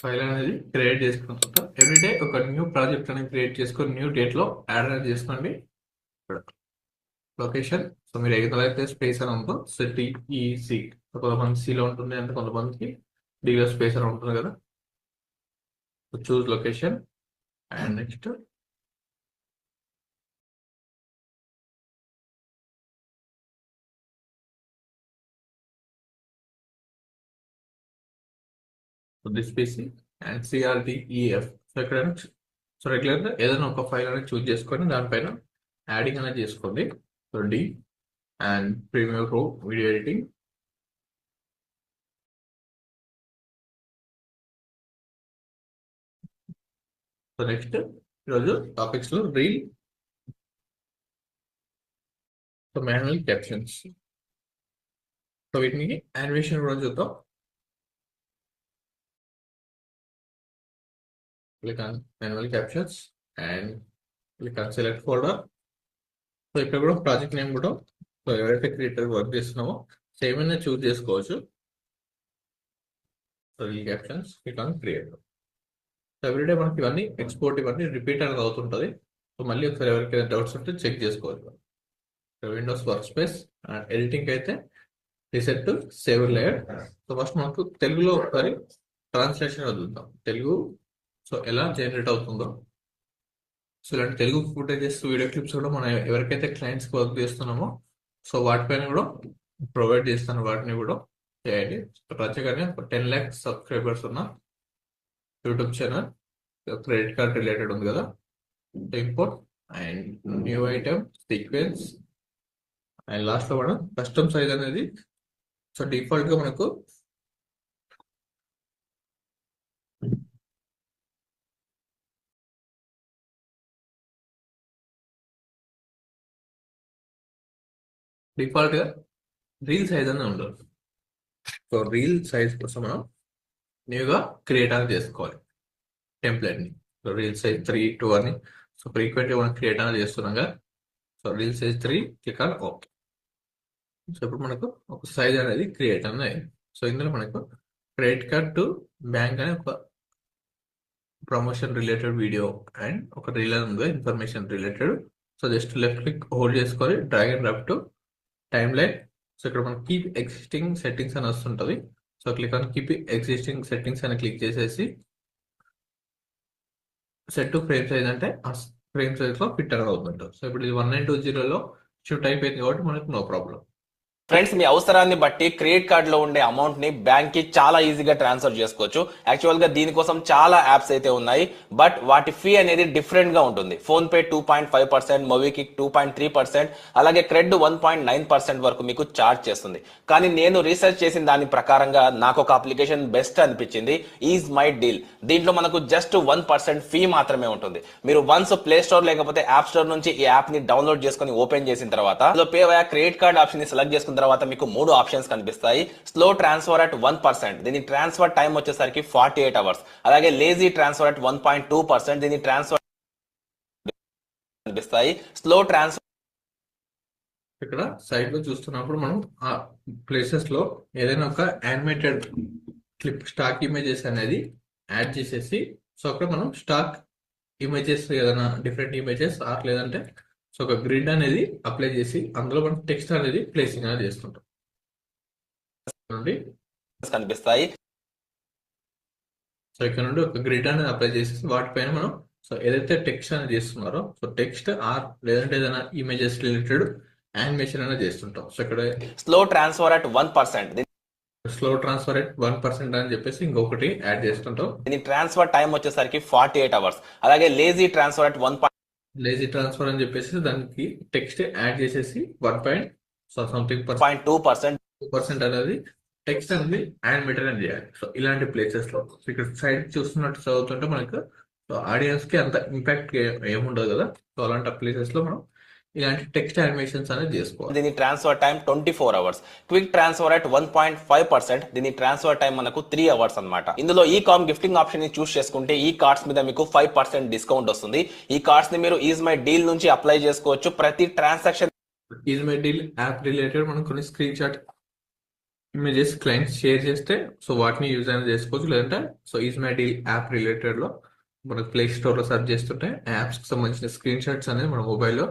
File అనేది create చేసుకున్న తర్వాత ఎవ్రీడే ఒక న్యూ ప్రాజెక్ట్ అనేది క్రియేట్ చేసుకొని న్యూ డేట్ లో యాడ్ అనేది చేసుకోండి. లొకేషన్ సో మీరు ఏదైతే స్పేస్ అని ఉందో సెట్ ఈసి కొంతమంది సిలో ఉంటుంది అంటే కొంతమందికి డిలో స్పేస్ అని ఉంటుంది కదా. Choose location and next this PC and C R D E F. So ఎక్కడైనా సో రెగ్యులర్గా ఏదైనా ఒక ఫైల్ అనేది చూస్ చేసుకొని దానిపైన యాడింగ్ అనేది చేసుకోండి. So D and Premiere Pro video editing. So next ఈరోజు టాపిక్స్ లో reel, so manual captions. So వీటిని యానిమేషన్ కూడా చూద్దాం. click on manual captions and click on select folder. So ఇక్కడ కూడా ప్రాజెక్ట్ నేమ్ కూడా సో ఎవరైతే క్రియేటర్ వర్క్ చేస్తున్నామో సేమ్ అయినా చూస్ చేసుకోవచ్చు. సో ఈ captions click on create. So everyday మనకి ఇవన్నీ ఎక్స్పోర్ట్ ఇవన్నీ రిపీట్ అనేది అవుతుంటుంది. సో మళ్ళీ ఒకసారి ఎవరికైనా డౌట్స్ ఉంటే చెక్ చేసుకోవాలి. So windows work space and editing అయితే reset to save layer. So first మనకు తెలుగులో ఒకసారి ట్రాన్స్లేషన్ వదులుతాం. తెలుగు సో ఎలా జనరేట్ అవుతుందో, సో ఇలాంటి తెలుగు ఫుటేజెస్ వీడియో క్లిప్స్ కూడా మనం ఎవరికైతే క్లయింట్స్ వర్క్ చేస్తున్నామో సో వాటిపైన కూడా ప్రొవైడ్ చేస్తాను. వాటిని కూడా చేయండి. ప్రత్యేకంగా 10 lakhs సబ్స్క్రైబర్స్ ఉన్న YouTube channel credit card related ఉంది కదా. Import and new item sequence and last లో మనం కస్టమ్ సైజ్ అనేది సో డిఫాల్ట్ గా మనకు డిఫాల్ట్ గా రీల్ సైజ్ అనేది ఉండదు. సో రీల్ సైజ్ కోసం మనం న్యూగా క్రియేట్ అనేది చేసుకోవాలి టెంప్లెట్ ని. సో రీల్ సైజ్ 3:2 అని సో ఫ్రీక్వెంట్ గా మనం క్రియేట్ అనేది చేస్తున్నాం కదా. So reel size 3 click on okay. So ఇప్పుడు మనకు ఒక సైజ్ అనేది క్రియేట్ అనేది. సో ఇందులో మనకు క్రెడిట్ కార్డ్ టు బ్యాంక్ అనే ఒక ప్రమోషన్ రిలేటెడ్ వీడియో అండ్ ఒక రీల్ ఉంది information related. So just left click hold చేసుకొని drag and drop to timeline. So ఇక్కడ మనకి కీప్ ఎగ్జిస్టింగ్ సెట్టింగ్స్ అని వస్తుంటుంది. So click on keep existing settings అని క్లిక్ చేసేసి సెట్ టు ఫ్రేమ్ సైజ్ అంటే ఆ ఫ్రేమ్ సైజ్ లో ఫిట్ అనేది అవుతుంటారు. సో ఇప్పుడు ఇది 1920లో షిఫ్ట్ అయిపోయింది కాబట్టి మనకు నో ప్రాబ్లం. ఫ్రెండ్స్, మీ అవసరాన్ని బట్టి క్రెడిట్ కార్డ్ లో ఉండే అమౌంట్ ని బ్యాంక్ కి చాలా ఈజీగా ట్రాన్స్ఫర్ చేసుకోవచ్చు. యాక్చువల్ గా దీనికోసం చాలా యాప్స్ అయితే ఉన్నాయి, బట్ వాటి ఫీ అనేది డిఫరెంట్ గా ఉంటుంది. ఫోన్ పే 2.5%, మొబిక్విక్ 2.3%, అలాగే క్రెడ్ 1.9% వరకు మీకు చార్జ్ చేస్తుంది. కానీ నేను రీసెర్చ్ చేసిన దాని ప్రకారంగా నాకు ఒక అప్లికేషన్ బెస్ట్ అనిపించింది, ఈజ్ మై డీల్. దీంట్లో మనకు జస్ట్ 1% ఫీ మాత్రమే ఉంటుంది. మీరు వన్స్ ప్లే స్టోర్ లేకపోతే యాప్ స్టోర్ నుంచి ఈ యాప్ ని డౌన్లోడ్ చేసుకుని ఓపెన్ చేసిన తర్వాత pay via credit card option ని సెలెక్ట్ చేసుకున్న తర్వాత మీకు 3 ఆప్షన్స్ కనిపిస్తాయి. స్లో ట్రాన్స్ఫర్ అట్ 1%, దీని ట్రాన్స్ఫర్ టైం వచ్చేసరికి 48 hours. అలాగే లేజీ ట్రాన్స్ఫర్ అట్ 1.2%, దీని ట్రాన్స్ఫర్ కనిపిస్తాయి. స్లో ట్రాన్స్ఫర్ ఇక్కడ సైడ్ లో చూస్తున్నప్పుడు మనం ఆ ప్లేసెస్ లో ఏదైనా ఒక యానిమేటెడ్ క్లిప్ స్టాక్ ఇమేజెస్ అనేది యాడ్ చేసేసి సో అక్కడ మనం స్టాక్ ఇమేజెస్ ఏదైనా డిఫరెంట్ ఇమేజెస్ లేదంటే సో ఒక గ్రిడ్ అనేది అప్లై చేసి అందులో మనం టెక్స్ట్ అనేది ప్లేసింగ్ అనేది చేస్తుంటాం. కనిపిస్తాయి. సో ఇక్కడ నుండి ఒక గ్రిడ్ అనేది అప్లై చేసేసి వాటిపైన మనం సో ఏదైతే టెక్స్ట్ అనేది చేస్తున్నారో సో టెక్స్ట్ లేదంటే ఏదైనా ఇమేజెస్ రిలేటెడ్ యానిమేషన్ అనేది చేస్తుంటాం. సో ఇక్కడ slow transfer at 1%, slow transfer at 1% అని చెప్పేసి ఇంకొకటి యాడ్ చేస్తుంటాం. దీని ట్రాన్స్ఫర్ టైం వచ్చేసరికి 48 hours. అలాగే lazy transfer at 1%, lazy transfer అని చెప్పేసి దానికి టెక్స్ట్ యాడ్ చేసేసి 1.2% అనేది టెక్స్ట్ అనేది యానిమేటర్ అని చేయాలి. సో ఇలాంటి ప్లేసెస్ లో ఇక్కడ సైడ్ చూస్తున్నట్టు చదువుతుంటే మనకు సో ఆడియన్స్ కి అంత ఇంపాక్ట్ ఏముండదు కదా. సో అలాంటి ప్లేసెస్ లో మనం ఇలాంటి టెక్స్ట్ యానిమేషన్స్ అనేది చేసుకోవాలి. దీని transfer time 24 hours. Quick transfer at 1.5%, దీని ట్రాన్స్ఫర్ టైం మనకు 3 hours అన్నమాట. ఇందులో ఈ కామ్ గిఫ్టింగ్ ఆప్షన్ ని చూస్ చేసుకుంటే ఈ కార్డ్స్ మీద మీకు 5% డిస్కౌంట్ వస్తుంది. ఈ కార్డ్స్ ని మీరు ఈజ్ మై డీల్ నుంచి అప్లై చేసుకోవచ్చు. ప్రతి transaction is my deal app related మనం కొన్ని screen shot images clients share చేస్తే సో వాటిని యూజ్ అనేది చేసుకోవచ్చు. లేదంటే so is my deal app related లో మనకు ప్లే స్టోర్ లో సెర్చ్ చేస్తుంటే యాప్స్ కి సంబంధించిన స్క్రీన్ షాట్స్ అనేది మన మొబైల్లో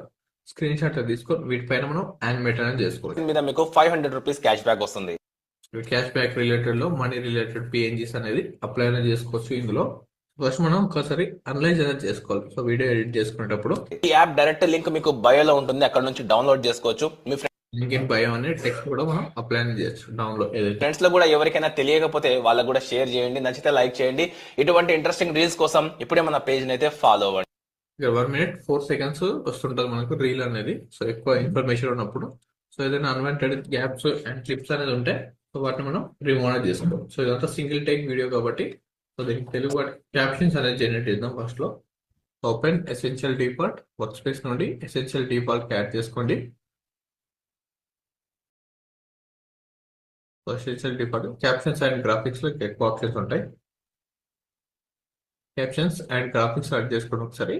స్క్రీన్ షాట్ తీసుకొని వీటిపైన మనం యానిమేట్ అనేది చేసుకోవచ్చు. మీద మీకు 500 రూపీస్ క్యాష్ బ్యాక్ వస్తుంది. క్యాష్ బ్యాక్ రిలేటెడ్ లో మనీ రిలేటెడ్ పిఎన్జీస్ అనేది అప్లై అనేది చేసుకోవచ్చు. ఇందులో ఫస్ట్ మనం ఒకసారి అనలైజ్ అనేది చేసుకోవాలి. సో వీడియో ఎడిట్ చేసుకునేటప్పుడు ఈ యాప్ డైరెక్ట్ లింక్ మీకు బయోలో ఉంటుంది, అక్కడ నుంచి డౌన్లోడ్ చేసుకోవచ్చు. మీ లింక్ ఇన్ బయో అనే టెక్స్ట్ కూడా మనం అప్లై అనేది చేయొచ్చు డౌన్లోడ్ ఏదైతే. ఫ్రెండ్స్ లో కూడా ఎవరికైనా తెలియకపోతే వాళ్ళకు కూడా షేర్ చేయండి, నచ్చితే లైక్ చేయండి. ఇటువంటి ఇంట్రెస్టింగ్ రీల్స్ కోసం ఇప్పుడే మన పేజ్ అయితే ఫాలో అవ్వండి. 1 minute 4 seconds వస్తుంటది మనకు రీల్ అనేది. సో ఎక్కువ ఇన్ఫర్మేషన్ ఉన్నప్పుడు సో ఏదైనా అన్వాంటెడ్ గ్యాప్స్ అండ్ క్లిప్స్ అనేది ఉంటే సో వాటిని మనం రిమూవ్ అనేది చేసుకోవాలి. సో ఇదంతా సింగిల్ టేక్ వీడియో కాబట్టి సో దీనికి తెలుగు క్యాప్షన్స్ అనేది జనరేట్ చేద్దాం. ఫస్ట్ లో open essential default work space నుండి ఎసెన్షియల్ డిఫాల్ట్ యాడ్ చేసుకోండి. Essential default captions and graphics లో ఎక్కువ ఆప్షన్స్ ఉంటాయి. క్యాప్షన్స్ అండ్ గ్రాఫిక్స్ యాడ్ చేసుకోండి ఒకసారి.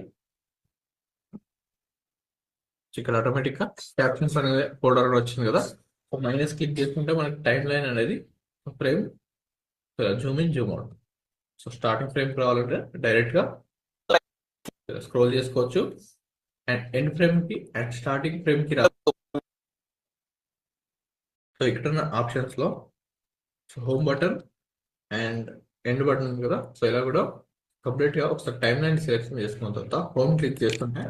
ఇక్కడ ఆటోమేటిక్ గా క్యాప్షన్స్ అనేది ఫోల్డర్ వచ్చింది కదా. మైనస్ క్లిక్ చేసుకుంటే మనకి టైం లైన్ అనేది frame Zoom in zoom out. So starting frame కావాలంటే డైరెక్ట్ గా స్క్రోల్ చేసుకోవచ్చు. అండ్ ఎండ్ ఫ్రేమ్ కి అండ్ స్టార్టింగ్ ఫ్రేమ్ కి రా. సో ఇక్కడ ఉన్న ఆప్షన్స్ లో home button and end button ఉంది కదా. సో ఇలా కూడా కంప్లీట్ గా ఒకసారి టైం లైన్ సెలెక్షన్ చేసుకున్న తర్వాత హోమ్ క్లిక్ చేస్తుంటే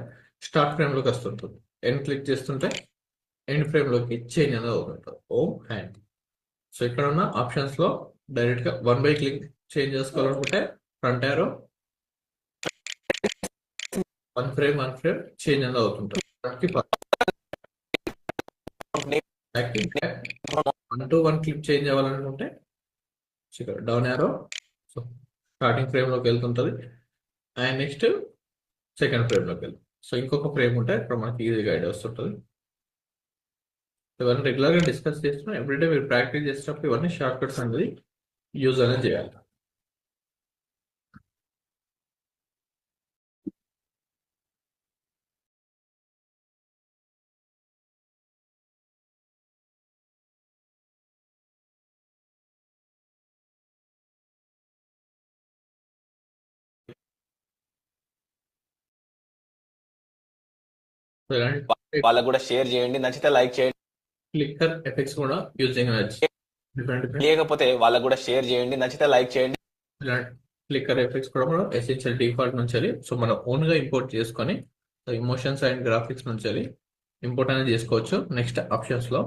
స్టార్ట్ ఫ్రేమ్ లోకి వస్తుంటుంది. ఎండ్ క్లిక్ చేస్తుంటే ఎండ్ ఫ్రేమ్ లోకి చేంజ్ అనేది అవుతుంటుంది. Home hand. సో ఇక్కడ ఉన్న ఆప్షన్స్ లో డైరెక్ట్ గా 1 by క్లిక్ చేంజ్ చేసుకోవాలనుకుంటే ఫ్రంట్ యారో 1 frame చేంజ్ అనేది అవుతుంటుంది. 1 to 1 క్లిక్ చేంజ్ అవ్వాలనుకుంటే down arrow so starting frame లోకి వెళ్తుంటది. అండ్ నెక్స్ట్ సెకండ్ ఫ్రేమ్ లోకి వెళ్తుంది. సో ఇంకొక ఫ్రేమ్ ఉంటే ఇక్కడ మనకి ఈజీగా ఐడియా వస్తుంటుంది. ఇవన్నీ రెగ్యులర్ గా డిస్కస్ చేస్తున్నాం. ఎవ్రీడే మీరు ప్రాక్టీస్ చేసేటప్పుడు ఇవన్నీ షార్ట్ కట్స్ అనేది యూజ్ అనేది చేయాలి. సో ఇలాంటి వాళ్ళకు కూడా షేర్ చేయండి, నచ్చితే లైక్ చేయండి. ఫ్లిక్కర్ ఎఫెక్ట్స్ కూడా యూజింగ్ డిఫరెంట్ లేకపోతే వాళ్ళకు కూడా షేర్ చేయండి, నచ్చితే లైక్ చేయండి. ఫ్లిక్కర్ ఎఫెక్ట్స్ కూడా మనం ఎసెన్షియల్ డిఫాల్ట్ నుంచి సో మనం ఓన్ గా ఇంపోర్ట్ చేసుకొని ఇమోషన్స్ అండ్ గ్రాఫిక్స్ నుంచి ఇంపోర్ట్ అనేది చేసుకోవచ్చు. నెక్స్ట్ ఆప్షన్స్ లో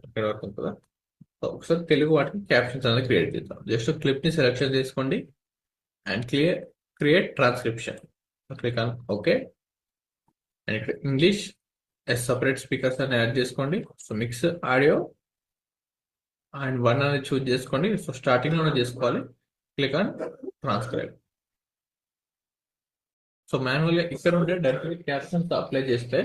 ఇక్కడ వరకు ఉంది కదా. సో ఒకసారి తెలుగు వాటికి క్యాప్షన్స్ అనేది క్రియేట్ చేద్దాం. జస్ట్ క్లిప్ ని సెలెక్షన్ చేసుకోండి and create transcription click on okay. And ఇక్కడ ఇంగ్లీష్ సపరేట్ స్పీకర్స్ అని యాడ్ చేసుకోండి. సో మిక్స్ ఆడియో అండ్ 1 అనేది చూజ్ చేసుకోండి. సో స్టార్టింగ్ లోనే చేసుకోవాలి. Click on transcribe. So manual గా ఇక్కడ ఉంటే డైరెక్ట్ క్యాప్షన్స్ అప్లై చేస్తే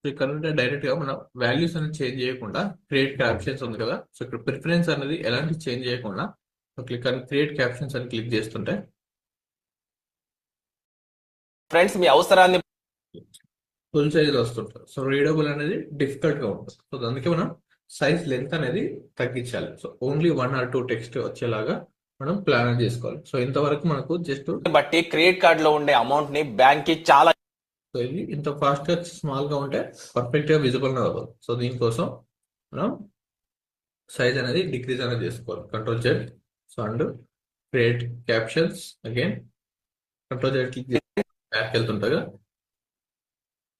ఇక్కడ ఉంటే డైరెక్ట్ గా మనం వాల్యూస్ అనేది చేంజ్ చేయకుండా క్రియేట్ క్యాప్షన్స్ ఉంది కదా. సో ఇక్కడ ప్రిఫరెన్స్ అనేది ఎలాంటి చేంజ్ చేయకుండా క్లిక్ అని క్రియేట్ క్యాప్షన్స్ అని క్లిక్ చేస్తుంటే ఫ్రెండ్స్ మీ అవసరాన్ని ఫుల్ సైజ్ వస్తుంటుంది. సో రీడబుల్ అనేది డిఫికల్ట్ గా ఉంటుంది. సో అందుకే మనం సైజ్ లెంత్ అనేది తగ్గించాలి. సో ఓన్లీ 1 or 2 టెక్స్ట్ వచ్చేలాగా మనం ప్లాన్ చేసుకోవాలి. సో ఇంతవరకు మనకు జస్ట్ బట్టి క్రెడిట్ కార్డ్ లో ఉండే అమౌంట్ ని బ్యాంక్ కి చాలా సో ఇది ఇంత ఫాస్ట్ గా స్మాల్ గా ఉంటే పర్ఫెక్ట్ గా విజిబుల్ అవ్వదు. సో దీనికోసం మనం సైజ్ అనేది డిక్రీజ్ అనేది చేసుకోవాలి. Control Z so and create captions again control Z click చేసి బ్యాక్ వెళ్తుంటుంది కదా.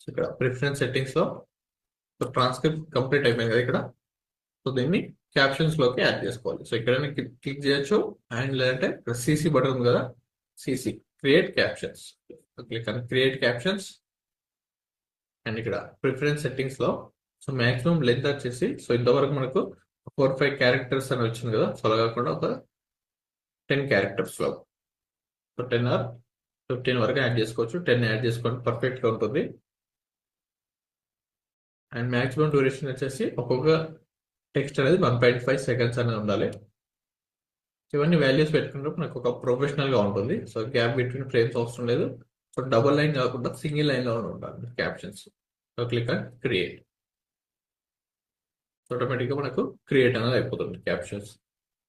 సో ఇక్కడ ప్రిఫరెన్స్ సెట్టింగ్స్ లో సో ట్రాన్స్క్రిప్ట్ కంప్లీట్ అయిపోయింది కదా ఇక్కడ. సో దీన్ని క్యాప్షన్స్ లోకి యాడ్ చేసుకోవాలి. సో ఇక్కడ క్లిక్ చేయొచ్చు అండ్ లేదంటే ఇక్కడ సిసి బటన్ ఉంది కదా. సిసి క్రియేట్ క్యాప్షన్స్ క్లిక్ అని క్రియేట్ క్యాప్షన్స్ అండ్ ఇక్కడ ప్రిఫరెన్స్ సెట్టింగ్స్ లో సో మాక్సిమం లెంత్ వచ్చేసి సో ఇంతవరకు మనకు 4-5 క్యారెక్టర్స్ అని వచ్చింది కదా. సో అలా కాకుండా ఒక 10 క్యారెక్టర్స్ లో సో 10 or 15 వరకు యాడ్ చేసుకోవచ్చు. 10 యాడ్ చేసుకోండి పర్ఫెక్ట్ గా ఉంటుంది. అండ్ మాక్సిమం డ్యూరేషన్ వచ్చేసి ఒక్కొక్క టెక్స్ట్ అనేది 1.5 సెకండ్స్ అనేది ఉండాలి. ఇవన్నీ వాల్యూస్ పెట్టుకున్నప్పుడు నాకు ఒక ప్రొఫెషనల్ గా ఉంటుంది. సో గ్యాప్ బిట్వీన్ ఫ్రేమ్స్ అవసరం లేదు. సో డబుల్ లైన్ కాకుండా సింగిల్ లైన్ లో ఉండాలి captions. So click on create. Automatic గా మనకు క్రియేట్ అనేది అయిపోతుంది క్యాప్షన్స్.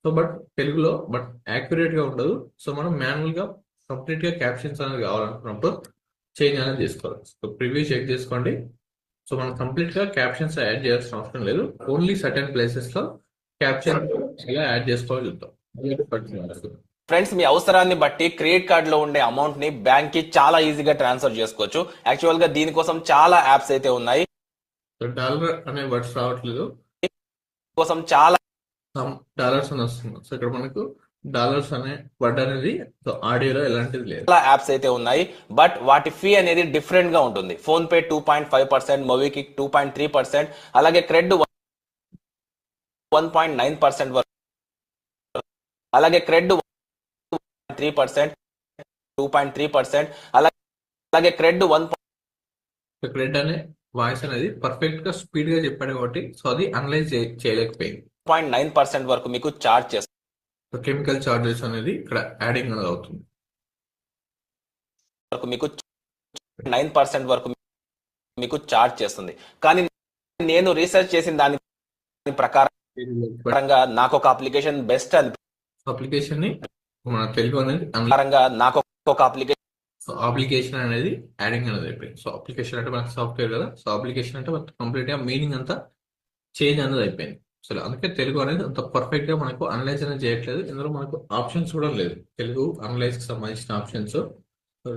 సో బట్ తెలుగులో బట్ యాక్యురేట్ గా ఉండదు. సో మనం మాన్యువల్ గా కంప్లీట్ గా క్యాప్షన్స్ అనేది కావాలనుకున్నప్పుడు చేంజ్ అనేది చేసుకోవాలి. సో ప్రివ్యూ చెక్ చేసుకోండి. సో మనం కంప్లీట్ గా క్యాప్షన్స్ యాడ్ చేయాల్సిన అవసరం లేదు. ఓన్లీ సర్టెన్ ప్లేసెస్ లో క్యాప్షన్ ఎలా యాడ్ చేసుకోవాలి చూద్దాం. ఫ్రెండ్స్, మీ అవసరాన్ని బట్టి క్రెడిట్ కార్డ్ లో ఉండే అమౌంట్ ని బ్యాంక్ కి చాలా ఈజీగా ట్రాన్స్ఫర్ చేసుకోవచ్చు. యాక్చువల్ గా దీనికోసం చాలా యాప్స్ అయితే ఉన్నాయి. సో డాలర్ అనే వర్డ్స్ రావట్లేదు, కోసం చాలా డాలర్స్ అని వస్తుంది. సో ఇక్కడ మనకు డాలర్స్ అనే వర్డ్ అనేది ఆడియోలో ఎలాంటిది లేదు. చాలా యాప్స్ అయితే ఉన్నాయి, బట్ వాటి ఫీ అనేది డిఫరెంట్ గా ఉంటుంది. ఫోన్ పే 2.5%, మొబిక్విక్ 2.3%, అలాగే క్రెడ్ 1.9% వరకు, అలాగే క్రెడ్ 3%, 2.3%, అలాగే క్రెడ్ 1. క్రెడ్ అనే వాయిస్ అనేది పర్ఫెక్ట్ గా స్పీడ్ గా చెప్పాడు కాబట్టి సో అది అనలైజ్ చేయలేకపోయింది. 0.9% వరకు మీకు చార్జ్ చేస్తుంది. సో కెమికల్ చార్జెస్ అనేది ఇక్కడ యాడింగ్ అనేది అవుతుంది. మీకు 9% వరకు మీకు చార్జ్ చేస్తుంది. కానీ నేను రీసెర్చ్ చేసిన దాని ప్రకారంగా నాకు ఒక అప్లికేషన్ బెస్ట్ అప్లికేషన్ ని మన తెలుగు అనేది నాకు ఒక అప్లికేషన్ సో అప్లికేషన్ అనేది యాడింగ్ అనేది అయిపోయింది. సో అప్లికేషన్ అంటే మనకి సాఫ్ట్వేర్ కదా. సో అప్లికేషన్ అంటే మనకి కంప్లీట్ గా మీనింగ్ అంతా చేంజ్ అనేది అయిపోయింది. సో అందుకే తెలుగు అనేది అంత పర్ఫెక్ట్ గా మనకు అనలైజ్ అనేది చేయట్లేదు. ఇందులో మనకు ఆప్షన్స్ కూడా లేదు. తెలుగు అనలైజ్ కి సంబంధించిన ఆప్షన్స్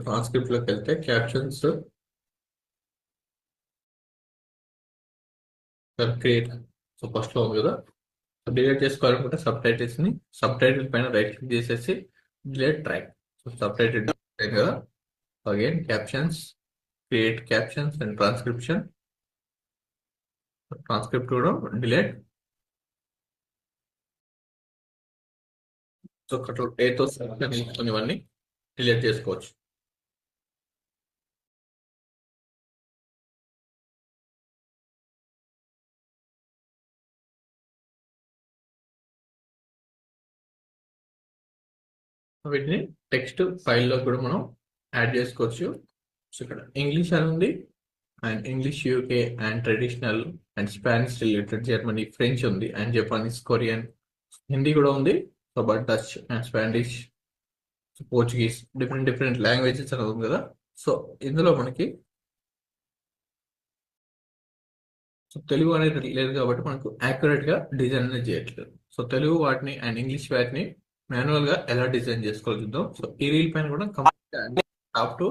ట్రాన్స్క్రిప్ట్ లోకి వెళ్తే క్యాప్షన్స్ క్రియేట్ సో ఫస్ట్ లో ఉంది కదా. సో డిలీట్ చేసుకోవాలనుకుంటే సబ్ టైటిల్స్ ని సబ్ టైటిల్ పైన రైట్ క్లిక్ చేసేసి delete track. So subtitle కదా. Again captions, create captions and transcription. Transcript కూడా డిలీట్. సో కంట్రోల్ ఏతో సెలెక్షన్ ఇవన్నీ డిలీట్ చేసుకోవచ్చు. వీటిని టెక్స్ట్ ఫైల్లో కూడా మనం యాడ్ చేసుకోవచ్చు. సో ఇక్కడ ఇంగ్లీష్ అని ఉంది and English UK and traditional and Spanish related, Germany, French ఉంది అండ్ జపానీస్, కొరియన్, హిందీ కూడా ఉంది. So but Dutch and Spanish, Portuguese, different languages అనేది ఉంది కదా. సో ఇందులో మనకి సో తెలుగు అనేది లేదు కాబట్టి మనకు యాక్యురేట్ గా డిజైన్ అనేది చేయట్లేదు. సో తెలుగు వాటిని అండ్ ఇంగ్లీష్ వాటిని మాన్యువల్ గా ఎలా డిజైన్ చేసుకోవాలి చూద్దాం. సో ఈ రీల్ పైన కూడా కంప్లీట్ టాప్ టు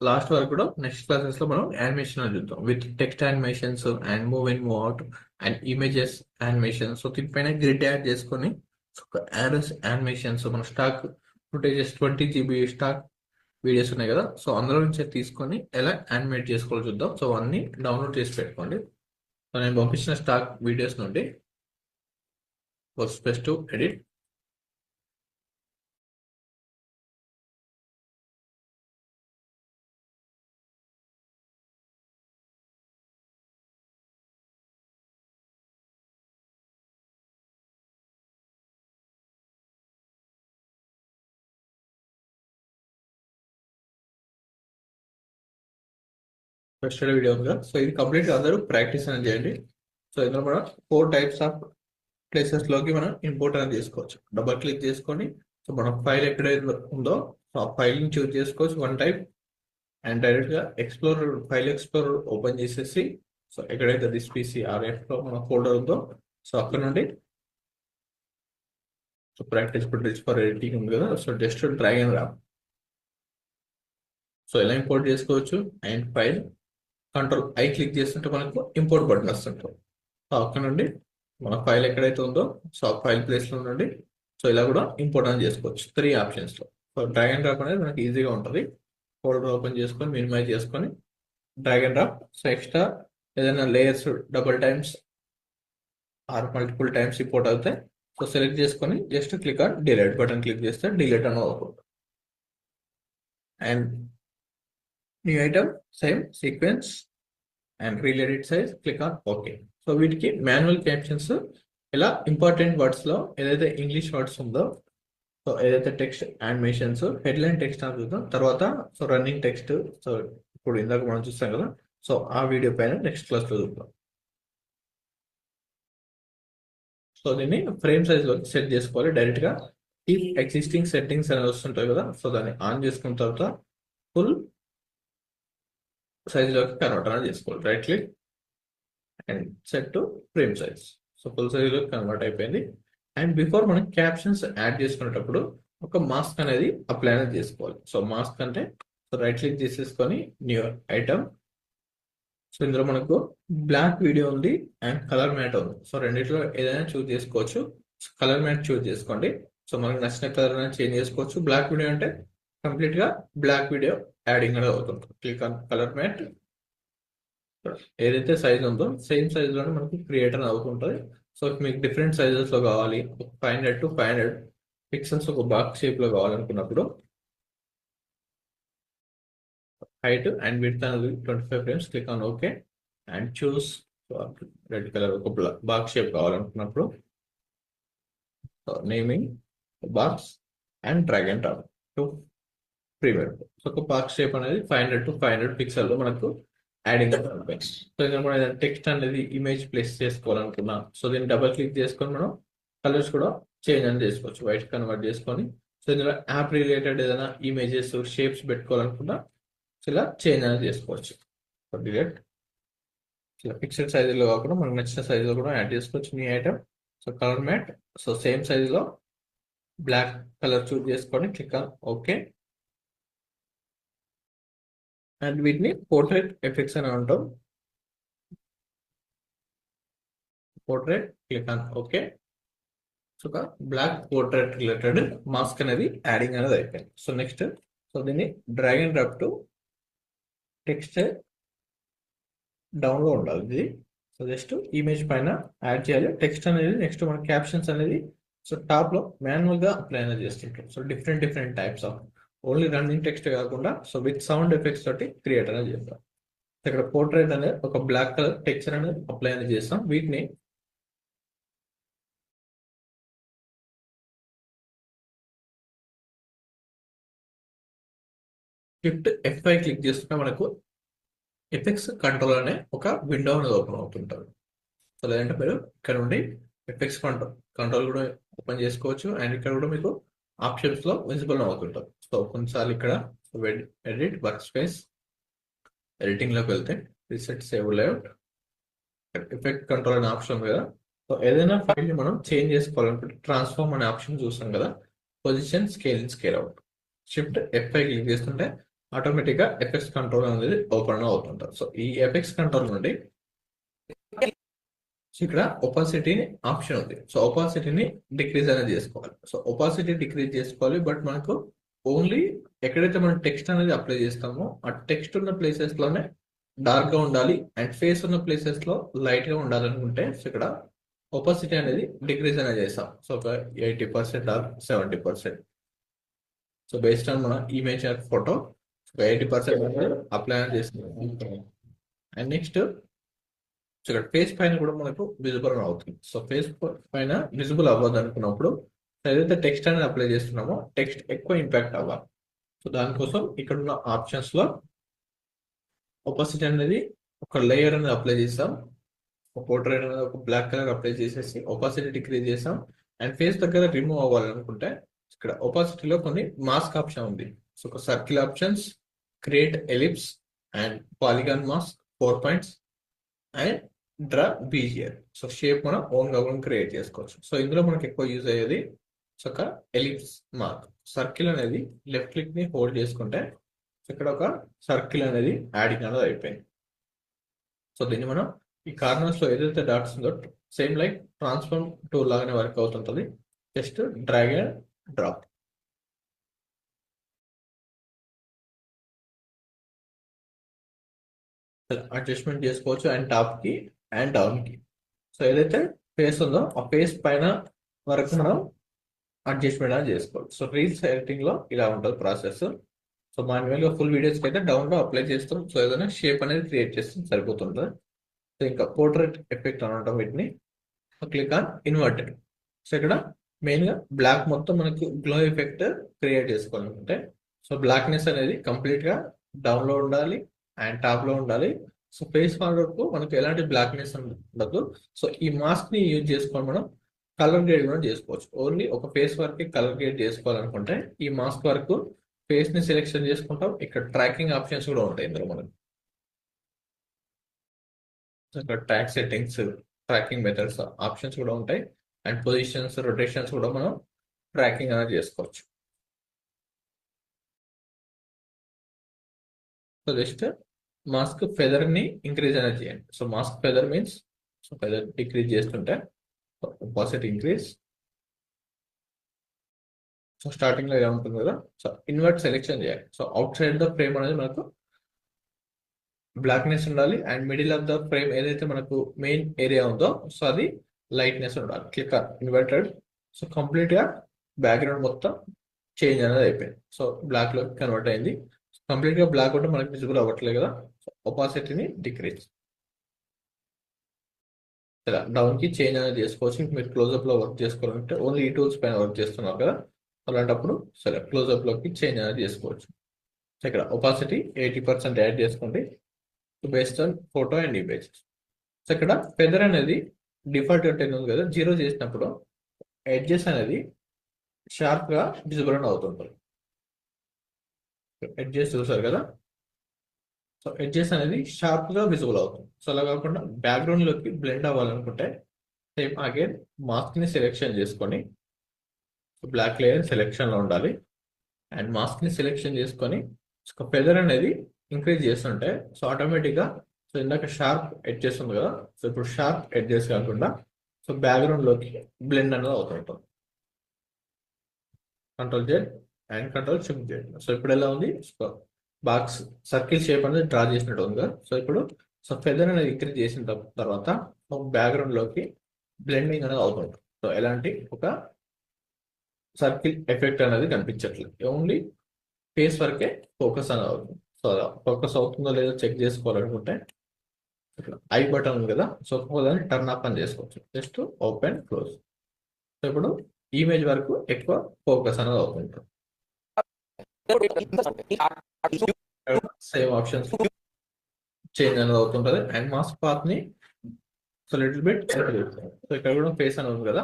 లాస్ట్ వరకు కూడా నెక్స్ట్ క్లాసెస్ లో మనం యానిమేషన్ అని చూద్దాం with text animations and move in, move out and images animation. So దీనిపైన గ్రిడ్ యాడ్ చేసుకొని యారోస్ యానిమేషన్స్, మన stock footages 20 GB stock videos ఉన్నాయి కదా. సో అందులో నుంచి తీసుకొని ఎలా యానిమేట్ చేసుకోవాలో చూద్దాం. సో అన్ని డౌన్లోడ్ చేసి పెట్టుకోండి. సో నేను పంపించిన స్టాక్ వీడియోస్ నుండి work space to edit. First video ఉందిగా. సో ఇది కంప్లీట్ అందరూ ప్రాక్టీస్ అనేది చేయండి. సో ఇందులో మనం 4 టైప్స్ ఆఫ్ ప్లేసెస్ లోకి మనం ఇంపోర్ట్ అనేది చేసుకోవచ్చు. డబల్ క్లిక్ చేసుకొని సో మన ఫైల్ ఎక్కడైతే ఉందో సో ఆ ఫైల్ ని చూస్ చేసుకోవచ్చు 1 టైప్ అండ్ డైరెక్ట్ గా ఎక్స్ప్లోరర్, ఫైల్ ఎక్స్ప్లోరర్ ఓపెన్ చేసేసి సో ఎక్కడైతే దిస్ పీసీ ఆర్ఎఫ్ లో మన ఫోల్డర్ ఉందో సో అక్కడ నుండి so practice footage for editing ఉంది కదా. So just drag and drop. So ఎలా ఇంపోర్ట్ చేసుకోవచ్చు and file control I click చేస్తుంటే మనకు ఇంపోర్ట్ బటన్ వస్తుంటాం. సో అక్కడ నుండి మన ఫైల్ ఎక్కడైతే ఉందో సో ఆ ఫైల్ ప్లేస్ లో నుండి సో ఇలా కూడా ఇంపోర్ట్ అని చేసుకోవచ్చు 3 ఆప్షన్స్ లో. సో డ్రాగ్ అండ్ డ్రాప్ అనేది మనకి ఈజీగా ఉంటుంది. ఫోల్డర్ ఓపెన్ చేసుకొని మినిమైజ్ చేసుకొని drag and drop. So extra ఏదైనా layers double times or multiple times import అవుతాయి. సో సెలెక్ట్ చేసుకొని just click on delete button click చేస్తే డిలీట్ అని అవుతుంది. And new item same sequence and reel edit size click on okay. So వీటికి manual captions ఇలా important words లో ఏదైతే English words ఉందో, సో ఏదైతే టెక్స్ట్ యానిమేషన్స్ హెడ్లైన్ టెక్స్ట్ అని చూద్దాం తర్వాత. సో రన్నింగ్ టెక్స్ట్, సో ఇప్పుడు ఇందాక మనం చూస్తాం కదా, సో ఆ వీడియో పైన నెక్స్ట్ క్లాస్ లో చూద్దాం. సో దీన్ని ఫ్రేమ్ సైజ్ లో సెట్ చేసుకోవాలి డైరెక్ట్ గా. ఈ ఎగ్జిస్టింగ్ సెట్టింగ్స్ అనేది వస్తుంటాయి కదా, సో దాన్ని ఆన్ చేసుకున్న తర్వాత ఫుల్ సైజ్ లోకి కన్వర్ట్ అనేది చేసుకోవాలి. Right click and set to frame size. So full size లోకి కన్వర్ట్ అయిపోయింది. అండ్ బిఫోర్ మనం క్యాప్షన్స్ యాడ్ చేసుకునేటప్పుడు ఒక మాస్క్ అనేది అప్లై అనేది చేసుకోవాలి. సో మాస్క్ అంటే సో రైట్ క్లిక్ చేసేసుకొని న్యూ ఐటమ్. సో ఇందులో మనకు బ్లాక్ వీడియో ఉంది అండ్ కలర్ మ్యాట్ ఉంది. సో రెండిట్లో ఏదైనా చూస్ చేసుకోవచ్చు. కలర్ మ్యాట్ చూస్ చేసుకోండి. సో మనకు నచ్చిన కలర్ అనేది చేంజ్ చేసుకోవచ్చు. బ్లాక్ వీడియో అంటే కంప్లీట్ గా బ్లాక్ వీడియో యాడింగ్ అనేది అవుతుంది. Click on colour matte. ఏదైతే సైజ్ ఉందో సేమ్ సైజ్ లోనే మనకి క్రియేట్ అనేది అవుతుంటుంది. సో మీకు డిఫరెంట్ సైజెస్ లో కావాలి, 500 to 500 పిక్సెల్స్ ఒక బాక్స్ షేప్ లో కావాలనుకున్నప్పుడు హైట్ అండ్ విడ్త్ అనేది 25 frames. Click on okay and choose red colour ఒక బాక్స్ షేప్ కావాలనుకున్నప్పుడు naming box and drag and drop to Premiere. So ఒక బాక్స్ షేప్ అనేది 500 to 500 పిక్సెల్ లో మనకు యాడింగ్ అవుతుంది. సో ఇక్కడ మనం ఏదైనా టెక్స్ట్ అనేది ఇమేజ్ ప్లేస్ చేసుకోవాలనుకున్నాం, సో దీన్ని డబల్ క్లిక్ చేసుకొని మనం కలర్స్ కూడా చేంజ్ అని చేసుకోవచ్చు. వైట్ కన్వర్ట్ చేసుకొని సో ఇందులో యాప్ రిలేటెడ్ ఏదైనా ఇమేజెస్ షేప్స్ పెట్టుకోవాలనుకున్నా సో ఇలా చేంజ్ అనేది చేసుకోవచ్చు. So delete. ఇలా ఫిక్స్డ్ సైజులో కాకుండా మనకు నచ్చిన సైజులో కూడా యాడ్ చేసుకోవచ్చు new item. So colour matte, so same సైజులో బ్లాక్ కలర్ చూస్ చేసుకొని క్లిక్ ఆన్ ఓకే. అండ్ వీటిని పోర్ట్రేట్ ఎఫెక్ట్స్ అని అంటాం. Portrait click on okay. So ఒక బ్లాక్ పోర్ట్రేట్ రిలేటెడ్ మాస్క్ అనేది యాడింగ్ అనేది అయిపోయింది. సో నెక్స్ట్ సో దీన్ని drag and drop to text down లో ఉండాలి ఇది. సో జస్ట్ ఇమేజ్ పైన యాడ్ చేయాలి టెక్స్ట్ అనేది. నెక్స్ట్ మన క్యాప్షన్స్ అనేది సో టాప్ లో మాన్యువల్ గా అప్లై అనేది చేస్తుంటాం. So different types of only running text కాకుండా సో విత్ సౌండ్ ఎఫెక్ట్స్ తోటి క్రియేట్ అనేది చేస్తాం. ఇక్కడ పోర్ట్రేట్ అనేది ఒక బ్లాక్ కలర్ టెక్స్చర్ అనేది అప్లై అనేది చేస్తాం. వీటిని షిఫ్ట్ F5 క్లిక్ చేస్తుంటే మనకు ఎఫెక్ట్స్ కంట్రోల్ అనే ఒక విండో అనేది ఓపెన్ అవుతుంటుంది. సో లేదంటే మీరు ఇక్కడ నుండి ఎఫెక్ట్స్ కంట్రోల్ కూడా ఓపెన్ చేసుకోవచ్చు. అండ్ ఇక్కడ కూడా మీకు ఆప్షన్స్ లో విజిబుల్ అవుతుంటుంది. సో కొన్నిసార్లు ఇక్కడ ఎడిట్ వర్క్ స్పేస్ ఎడిటింగ్ లోకి వెళ్తే reset save layout effect control అనే ఆప్షన్ ఉంది కదా. సో ఏదైనా ఫైల్ ని మనం చేంజ్ చేసుకోవాలనుకుంటే ట్రాన్స్ఫార్మ్ అనే ఆప్షన్ చూస్తాం కదా, position scale out. Shift F5 click చేస్తుంటే ఆటోమేటిక్ గా ఎఫెక్ట్స్ కంట్రోల్ అనేది ఓపెన్ అవుతుంటారు. సో ఈ ఎఫెక్ట్స్ కంట్రోల్ నుండి ఇక్కడ ఒపాసిటీ ఆప్షన్ ఉంది. సో ఒపాసిటీని డిక్రీజ్ అనేది చేసుకోవాలి. సో ఒపాసిటీ డిక్రీజ్ చేసుకోవాలి, బట్ మనకు ఓన్లీ ఎక్కడైతే మనం టెక్స్ట్ అనేది అప్లై చేస్తామో ఆ టెక్స్ట్ ఉన్న ప్లేసెస్ లోనే డార్క్ గా ఉండాలి అండ్ ఫేస్ ఉన్న ప్లేసెస్ లో లైట్ గా ఉండాలనుకుంటే సో ఇక్కడ ఒపాసిటీ అనేది డిక్రీజ్ అనేది చేస్తాం. సో ఒక 80% ఆర్ 70%. సో బేస్డ్ ఆన్ మన ఇమేజ్ ఆర్ ఫోటో 80% అప్లై చేస్తాం. అండ్ నెక్స్ట్ సో ఇక్కడ ఫేస్ పైన కూడా మనకు విజిబుల్ అవుతుంది. సో ఫేస్ పైన విజిబుల్ అవ్వదు అనుకున్నప్పుడు ఏదైతే టెక్స్ట్ అనేది అప్లై చేస్తున్నామో టెక్స్ట్ ఎక్కువ ఇంపాక్ట్ అవ్వాలి. సో దానికోసం ఇక్కడ ఉన్న ఆప్షన్స్ లో ఒపాసిటీ అనేది ఒక లేయర్ అనేది అప్లై చేస్తాం. ఒక పోర్ట్రేట్ అనేది ఒక బ్లాక్ కలర్ అప్లై చేసేసి ఒపాసిటీ డిక్రీజ్ చేస్తాం. అండ్ ఫేస్ దగ్గర రిమూవ్ అవ్వాలనుకుంటే ఇక్కడ ఒపాసిటీలో కొన్ని మాస్క్ ఆప్షన్ ఉంది. సో ఒక circle options, create ellipse and polygon mask 4 points and draw bezier. So shape మనం ఓన్ గా క్రియేట్ చేసుకోవచ్చు. సో ఇందులో మనకి ఎక్కువ యూజ్ అయ్యేది సో ఒక ఎలిప్స్ మార్క్. సర్కిల్ అనేది లెఫ్ట్ క్లిక్ ని హోల్డ్ చేసుకుంటే ఇక్కడ ఒక సర్కిల్ అనేది యాడింగ్ అనేది అయిపోయింది. సో దీన్ని మనం ఈ కార్నర్స్ లో ఏదైతే డాట్స్ ఉందో సేమ్ లైక్ ట్రాన్స్ఫార్మ్ టూల్ లాగానే వర్క్ అవుతుంటది. Just drag and drop. Adjustment చేసుకోవచ్చు అండ్ టాప్ కి అండ్ డౌన్ కి. సో ఏదైతే ఫేస్ ఉందో ఆ ఫేస్ పైన వరకు మనం అడ్జస్ట్మెంట్ అనేది చేసుకోవాలి. సో రీల్స్ ఎడిటింగ్ లో ఇలా ఉంటుంది ప్రాసెస్. సో మాన్యువల్గా ఫుల్ వీడియోస్కి అయితే డౌన్లో అప్లై చేస్తాం. సో ఏదైనా షేప్ అనేది క్రియేట్ చేస్తాం సరిపోతుంది. సో ఇంకా పోర్ట్రేట్ ఎఫెక్ట్ అని అంటాం వీటిని. Click on inverted. సో ఇక్కడ మెయిన్గా బ్లాక్ మొత్తం మనకి గ్లో ఎఫెక్ట్ క్రియేట్ చేసుకోవాలనుకుంటే సో బ్లాక్నెస్ అనేది కంప్లీట్గా డౌన్లో ఉండాలి అండ్ టాప్లో ఉండాలి. సో ఫేస్ వరకు మనకు ఎలాంటి బ్లాక్నెస్ ఉండదు. సో ఈ మాస్క్ని యూజ్ చేసుకొని మనం కలర్ గ్రేడ్ కూడా చేసుకోవచ్చు. ఓన్లీ ఒక ఫేస్ వరకు కలర్ గ్రేడ్ చేసుకోవాలనుకుంటే ఈ మాస్క్ వరకు ఫేస్ని సెలెక్షన్ చేసుకుంటాం. ఇక్కడ ట్రాకింగ్ ఆప్షన్స్ కూడా ఉంటాయి ఇందులో మనకు. ఇక్కడ track settings, tracking methods options కూడా ఉంటాయి అండ్ పొజిషన్స్, రొటేషన్స్ కూడా మనం ట్రాకింగ్ అనేది చేసుకోవచ్చు. సో జస్ట్ మాస్క్ ఫెదర్ ని ఇంక్రీజ్ అనేది చేయండి. So mask feather means so feather decrease చేస్తుంటే ఆపోజిట్ ఇంక్రీజ్. సో స్టార్టింగ్ లో ఇలా ఉంటుంది కదా. సో ఇన్వర్ట్ సెలెక్షన్ చేయాలి. So out side the frame అనేది మనకు బ్లాక్నెస్ ఉండాలి and middle of the frame ఏదైతే మనకు మెయిన్ ఏరియా ఉందో సో అది లైట్నెస్ ఉండాలి. Click inverted. సో కంప్లీట్ గా బ్యాక్గ్రౌండ్ మొత్తం చేంజ్ అనేది అయిపోయింది. సో బ్లాక్ లో కన్వర్ట్ అయింది. కంప్లీట్ గా బ్లాక్ ఉంటే మనకి విజిబుల్ అవ్వట్లేదు కదా. సో ఒపాసిటీని డిక్రీజ్. ఇలా డౌన్ కి చేంజ్ అనేది చేసుకోవచ్చు. మీరు క్లోజ్అప్ లో వర్క్ చేసుకోవాలంటే ఓన్లీ ఈ టూల్స్ పైన వర్క్ చేస్తున్నారు కదా, అలాంటప్పుడు సరే క్లోజ్అప్ లోకి చేంజ్ అనేది చేసుకోవచ్చు. ఇక్కడ ఒపాసిటీ 80% యాడ్ చేసుకోండి based on photo and images. So ఇక్కడ ఫెదర్ అనేది డిఫాల్ట్ టెన్ ఉంది కదా, 0 చేసినప్పుడు ఎడ్జెస్ అనేది షార్ప్ గా విజిబుల్ అవుతుంటుంది. ఎడ్జెస్ చూసారు కదా. సో ఎడ్జెస్ అనేది షార్ప్ గా విజిబుల్ అవుతుంది. సో అలా కాకుండా బ్యాక్గ్రౌండ్ లోకి బ్లెండ్ అవ్వాలనుకుంటే సేమ్ అగైన్ మాస్క్ ని సెలెక్షన్ చేసుకొని బ్లాక్ లేయర్ సెలెక్షన్ లో ఉండాలి అండ్ మాస్క్ ని సెలెక్షన్ చేసుకొని ఫెదర్ అనేది ఇంక్రీజ్ చేస్తుంటే సో ఆటోమేటిక్ గా సో ఇందాక షార్ప్ ఎడ్జెస్ ఉంది కదా, సో ఇప్పుడు షార్ప్ ఎడ్జెస్ కాకుండా సో బ్యాక్గ్రౌండ్ లోకి బ్లెండ్ అనేది అవుతుంటుంది. Control Z and control shift Z. So ఇప్పుడు ఎలా ఉంది, బాక్స్ సర్కిల్ షేప్ అనేది డ్రా చేసినట్టు ఉంది కదా. సో ఇప్పుడు సో ఫెదర్ అనేది ఇంక్రీజ్ చేసిన తర్వాత బ్యాక్గ్రౌండ్ లోకి బ్లెండింగ్ అనేది అవుతుంది. సో ఎలాంటి ఒక సర్కిల్ ఎఫెక్ట్ అనేది కనిపించట్లేదు, ఓన్లీ ఫేస్ వరకే ఫోకస్ అనేది అవుతుంది. సో ఫోకస్ అవుతుందో లేదో చెక్ చేసుకోవాలనుకుంటే ఇక్కడ ఐ బటన్ ఉంది కదా, సో దాన్ని టర్న్ ఆఫ్ అని చేసుకోవచ్చు. Just open close. సో ఇప్పుడు ఇమేజ్ వరకు ఎక్కువ ఫోకస్ అనేది అవుతుంది. సేమ్ ఆప్షన్స్ చేంజ్ అనేది అవుతుంటది అండ్ మాస్క్ పాత్ ని సో లిటిల్ బిట్. సో ఇక్కడ కూడా ఫేస్ అనేది ఉంది కదా,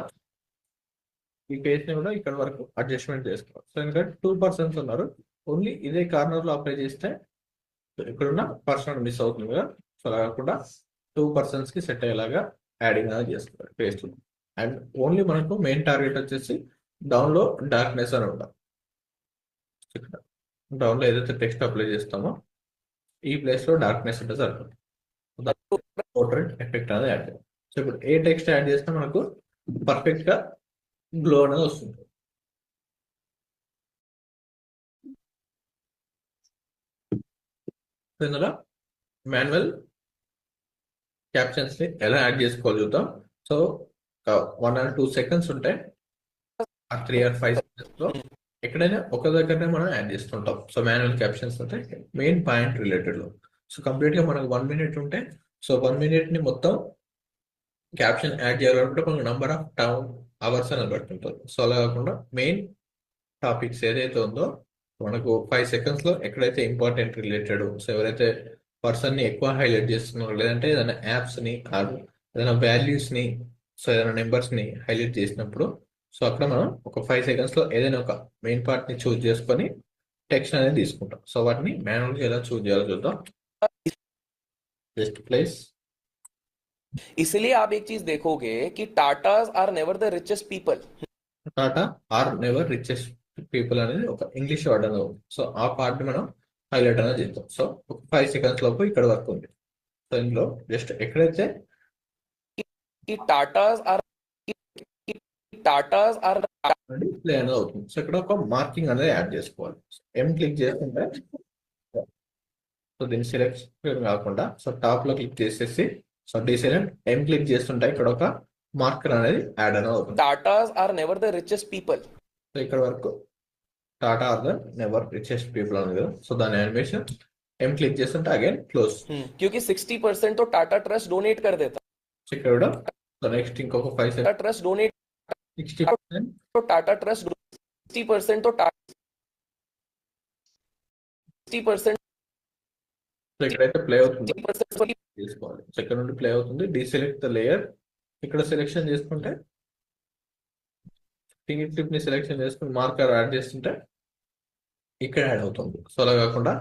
ఈ ఫేస్ ని కూడా ఇక్కడ వరకు అడ్జస్ట్మెంట్ చేసుకోవాలి. సో ఇంకా 2 పర్సన్స్ ఉన్నారు, ఓన్లీ ఇదే కార్నర్ లో అప్లై చేస్తే ఇక్కడున్న పర్సన్ మిస్ అవుతుంది కదా. సో అలా కాకుండా 2 పర్సన్స్ కి సెట్ అయ్యేలాగా యాడింగ్ అనేది చేసుకోవాలి ఫేస్ లో. అండ్ ఓన్లీ మనకు మెయిన్ టార్గెట్ వచ్చేసి డౌన్ లో డార్క్నెస్ అని ఉంటాం. డౌన్ లో ఏదైతే టెక్స్ట్ అప్లై చేస్తామో ఈ ప్లేస్ లో డార్క్నెస్ ఉంటే సరిపోతుంది. పోర్ట్రేట్ ఎఫెక్ట్ అనేది యాడ్ చేయాలి. సో ఇప్పుడు ఏ టెక్స్ట్ యాడ్ చేసినా మనకు పర్ఫెక్ట్ గా గ్లో అనేది వస్తుంది. ఇందులో మాన్యువల్ క్యాప్షన్స్ ని ఎలా యాడ్ చేసుకోవాలి చూద్దాం. సో 1 or 2 seconds ఉంటాయి, 3 or 5 seconds లో ఎక్కడైనా ఒక దగ్గరనే మనం యాడ్ చేస్తుంటాం. సో మాన్యువల్ క్యాప్షన్స్ అంటే మెయిన్ పాయింట్ రిలేటెడ్ లో. సో కంప్లీట్ గా మనకు 1 minute ఉంటే సో 1 minute ని మొత్తం క్యాప్షన్ యాడ్ చేయాలనుకుంటే మనకు నంబర్ ఆఫ్ అవర్స్ అనేది పడుతుంటుంది. సో అలా కాకుండా మెయిన్ టాపిక్స్ ఏదైతే ఉందో మనకు 5 seconds లో ఎక్కడైతే ఇంపార్టెంట్ రిలేటెడ్, సో ఎవరైతే పర్సన్ ని ఎక్కువ హైలైట్ చేస్తున్నారో లేదంటే ఏదైనా యాప్స్ ని ఏదైనా వాల్యూస్ ని సో ఏదైనా నెంబర్స్ ని హైలైట్ చేసినప్పుడు సో అక్కడ మనం ఒక 5 seconds లో ఏదైనా ఒక మెయిన్ పార్ట్ ని చూస్ చేసుకొని టెక్స్ట్ అనేది తీసుకుంటాం. సో వాటిని మాన్యువల్ గా ఎలా చూస్ చేయాలో చూద్దాం. Just place. इसलिए आप एक चीज देखोगे कि Tatas are never the richest people. Tata are never richest people అనేది ఒక ఇంగ్లీష్ వర్డ్ అనేది ఉంది. సో ఆ పార్ట్ ని మనం హైలైట్ అనేది చేద్దాం. సో ఒక 5 seconds లోపు ఇక్కడ వరకు ఉంది. సో ఇందులో జస్ట్ ఎక్కడైతే कि टाटास आर ప్లే అనేది అవుతుంది. సో ఇక్కడ ఒక మార్కింగ్ అనేది యాడ్ చేసుకోవాలి. ఎం క్లిక్ చేసుకుంటే సో దీన్ని సెలెక్ట్ కాకుండా సో టాప్ లో క్లిక్ చేసేసి సో డిసైలెంట్ ఎం క్లిక్ చేస్తుంటే ఇక్కడ ఒక మార్కర్ అనేది యాడ్ అనేది అవుతుంది. Tatas are never the richest people. So ఇక్కడ వరకు Tata are the never richest people అని కదా. సో దాని యానిమేషన్ క్లిక్ చేస్తుంటే అగైన్ క్లోజ్. क्योंकि 60% तो टाटा ट्रस्ट डोनेट कर देता ఇక్కడ కూడా సో నెక్స్ట్ ఇంకొక 5 टाटा సెకండ్ ट्रस्ट डोनेट 60%. तो टाटा ट्रस्ट 60% तो 60% సో ఇక్కడైతే ప్లే అవుతుంది 60% చేసుకోవాలి. సో ఇక్కడ నుండి ప్లే అవుతుంది. డీసెలెక్ట్ ద లేయర్ ఇక్కడ సెలెక్షన్ చేసుకుంటే ఫింగర్ టిప్ ని సెలెక్షన్ చేసుకుని మార్కర్ యాడ్ చేస్తుంటే ఇక్కడ యాడ్ అవుతుంది. సో అలా కాకుండా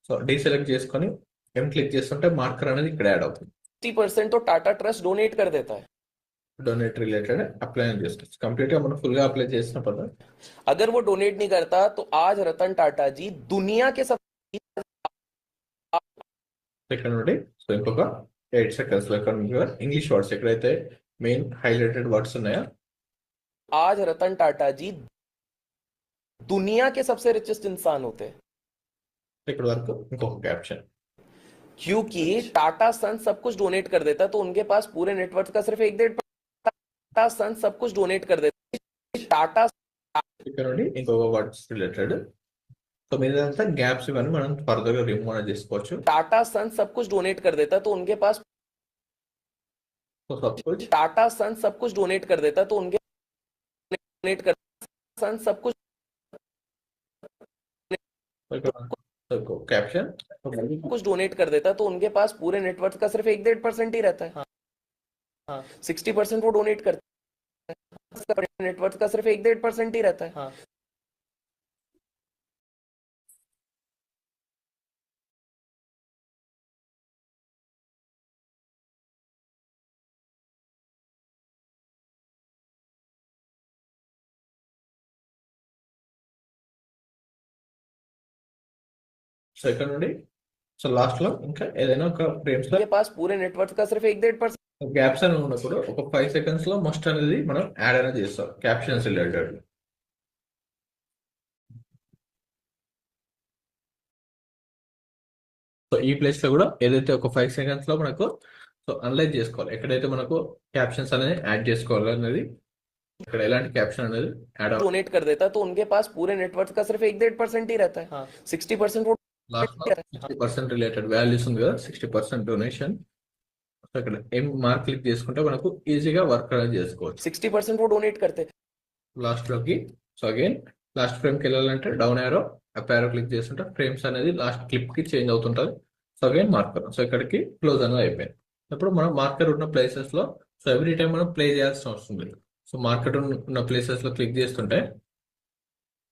సో డీసెలెక్ట్ చేసుకొని క్లిక్ చేస్తుంటే మార్కర్ అనేది ఇక్కడ యాడ్ అవుతుంది. 60% तो टाटा ट्रस्ट डोनेट कर देता है. డొనేట్ రిలేటెడ్ అప్లై అని చేసుకోవచ్చు. కంప్లీట్ గా మనం ఫుల్ గా అప్లై చేసిన పద్ధతి. अगर वो डोनेट नहीं करता तो आज रतन टाटा जी दुनिया के सब ఇక్కడ నుండి సో ఇంకొక 8 సెకండ్స్ లో ఇక్కడ ఇంగ్లీష్ వర్డ్స్ ఎక్కడైతే మెయిన్ హైలైటెడ్ వర్డ్స్ ఉన్నాయో आज रतन टाटा जी दुनिया के सबसे रिचेस्ट इंसान होते हैं. ఇక్కడ వరకు ఇంకొక క్యాప్షన్. क्योंकि टाटा सन सब कुछ डोनेट कर देता तो उनके पास पूरे नेटवर्क का सिर्फ 1.5% टाटा सन सब कुछ डोनेट कर देता. टाटा ఇక్కడ నుండి ఇంకొక వర్డ్స్ రిలేటెడ్. సో మీదంతా గ్యాప్స్ ఇవన్నీ మనం ఫర్దర్ గా రిమూవ్ చేసుకోవచ్చు. टाटा सन सब कुछ डोनेट कर देता तो उनके पास సో సపోజ్ टाटा सन सब कुछ डोनेट कर देता तो उनके डोनेट कर सन सब कुछ कैप्शन कुछ डोनेट कर देता तो उनके पास पूरे नेटवर्क का सिर्फ 1.5% ही रहता है. 60% वो डोनेट करते हैं. नेटवर्क का सिर्फ 1.5% ही रहता है. సో ఇక్కడ నుండి సో లాస్ట్ లో ఇంకా ఏదైనా ఒక ఫ్రేమ్స్ లో उनके पास पूरे नेटवर्क का सिर्फ 1.5% గ్యాప్స్ అని ఉన్నప్పుడు ఒక 5 సెకండ్స్ లో మస్ట్ అనేది మనం యాడ్ అనేది చేస్తాం క్యాప్షన్స్ రిలేటెడ్. సో ఈ ప్లేస్ లో కూడా ఏదైతే ఒక 5 సెకండ్స్ లో మనకు సో అనలైజ్ చేసుకోవాలి ఎక్కడైతే మనకు క్యాప్షన్స్ అనేది యాడ్ చేసుకోవాలి అనేది ఇక్కడ ఎలాంటి క్యాప్షన్ అనేది యాడ్ అవ్వాలి. डोनेट कर देता तो उनके पास पूरे नेटवर्क का सिर्फ 1.5% ही रहता है. 60% वो లాస్ట్ లో 60% రిలేటెడ్ వాల్యూస్ ఉంది కదా 60% డొనేషన్. సో ఇక్కడ ఏం మార్క్ క్లిక్ చేసుకుంటే మనకు ఈజీగా వర్క్ అనేది చేసుకోవచ్చు. 60% वो डोनेट करते. లాస్ట్ లోకి సో అగైన్ లాస్ట్ ఫ్రేమ్ కి వెళ్ళాలంటే down arrow up arrow click చేస్తుంటే ఫ్రేమ్స్ అనేది లాస్ట్ క్లిప్ కి చేంజ్ అవుతుంటది. సో అగైన్ మార్కర్ సో ఇక్కడికి క్లోజ్ అనేది అయిపోయింది. ఇప్పుడు మనం మార్కర్ ఉన్న ప్లేసెస్ లో సో ఎవ్రీ టైం మనం ప్లే చేయాల్సిన అవసరం లేదు. సో మార్కర్ ఉన్న ప్లేసెస్ లో క్లిక్ చేస్తుంటే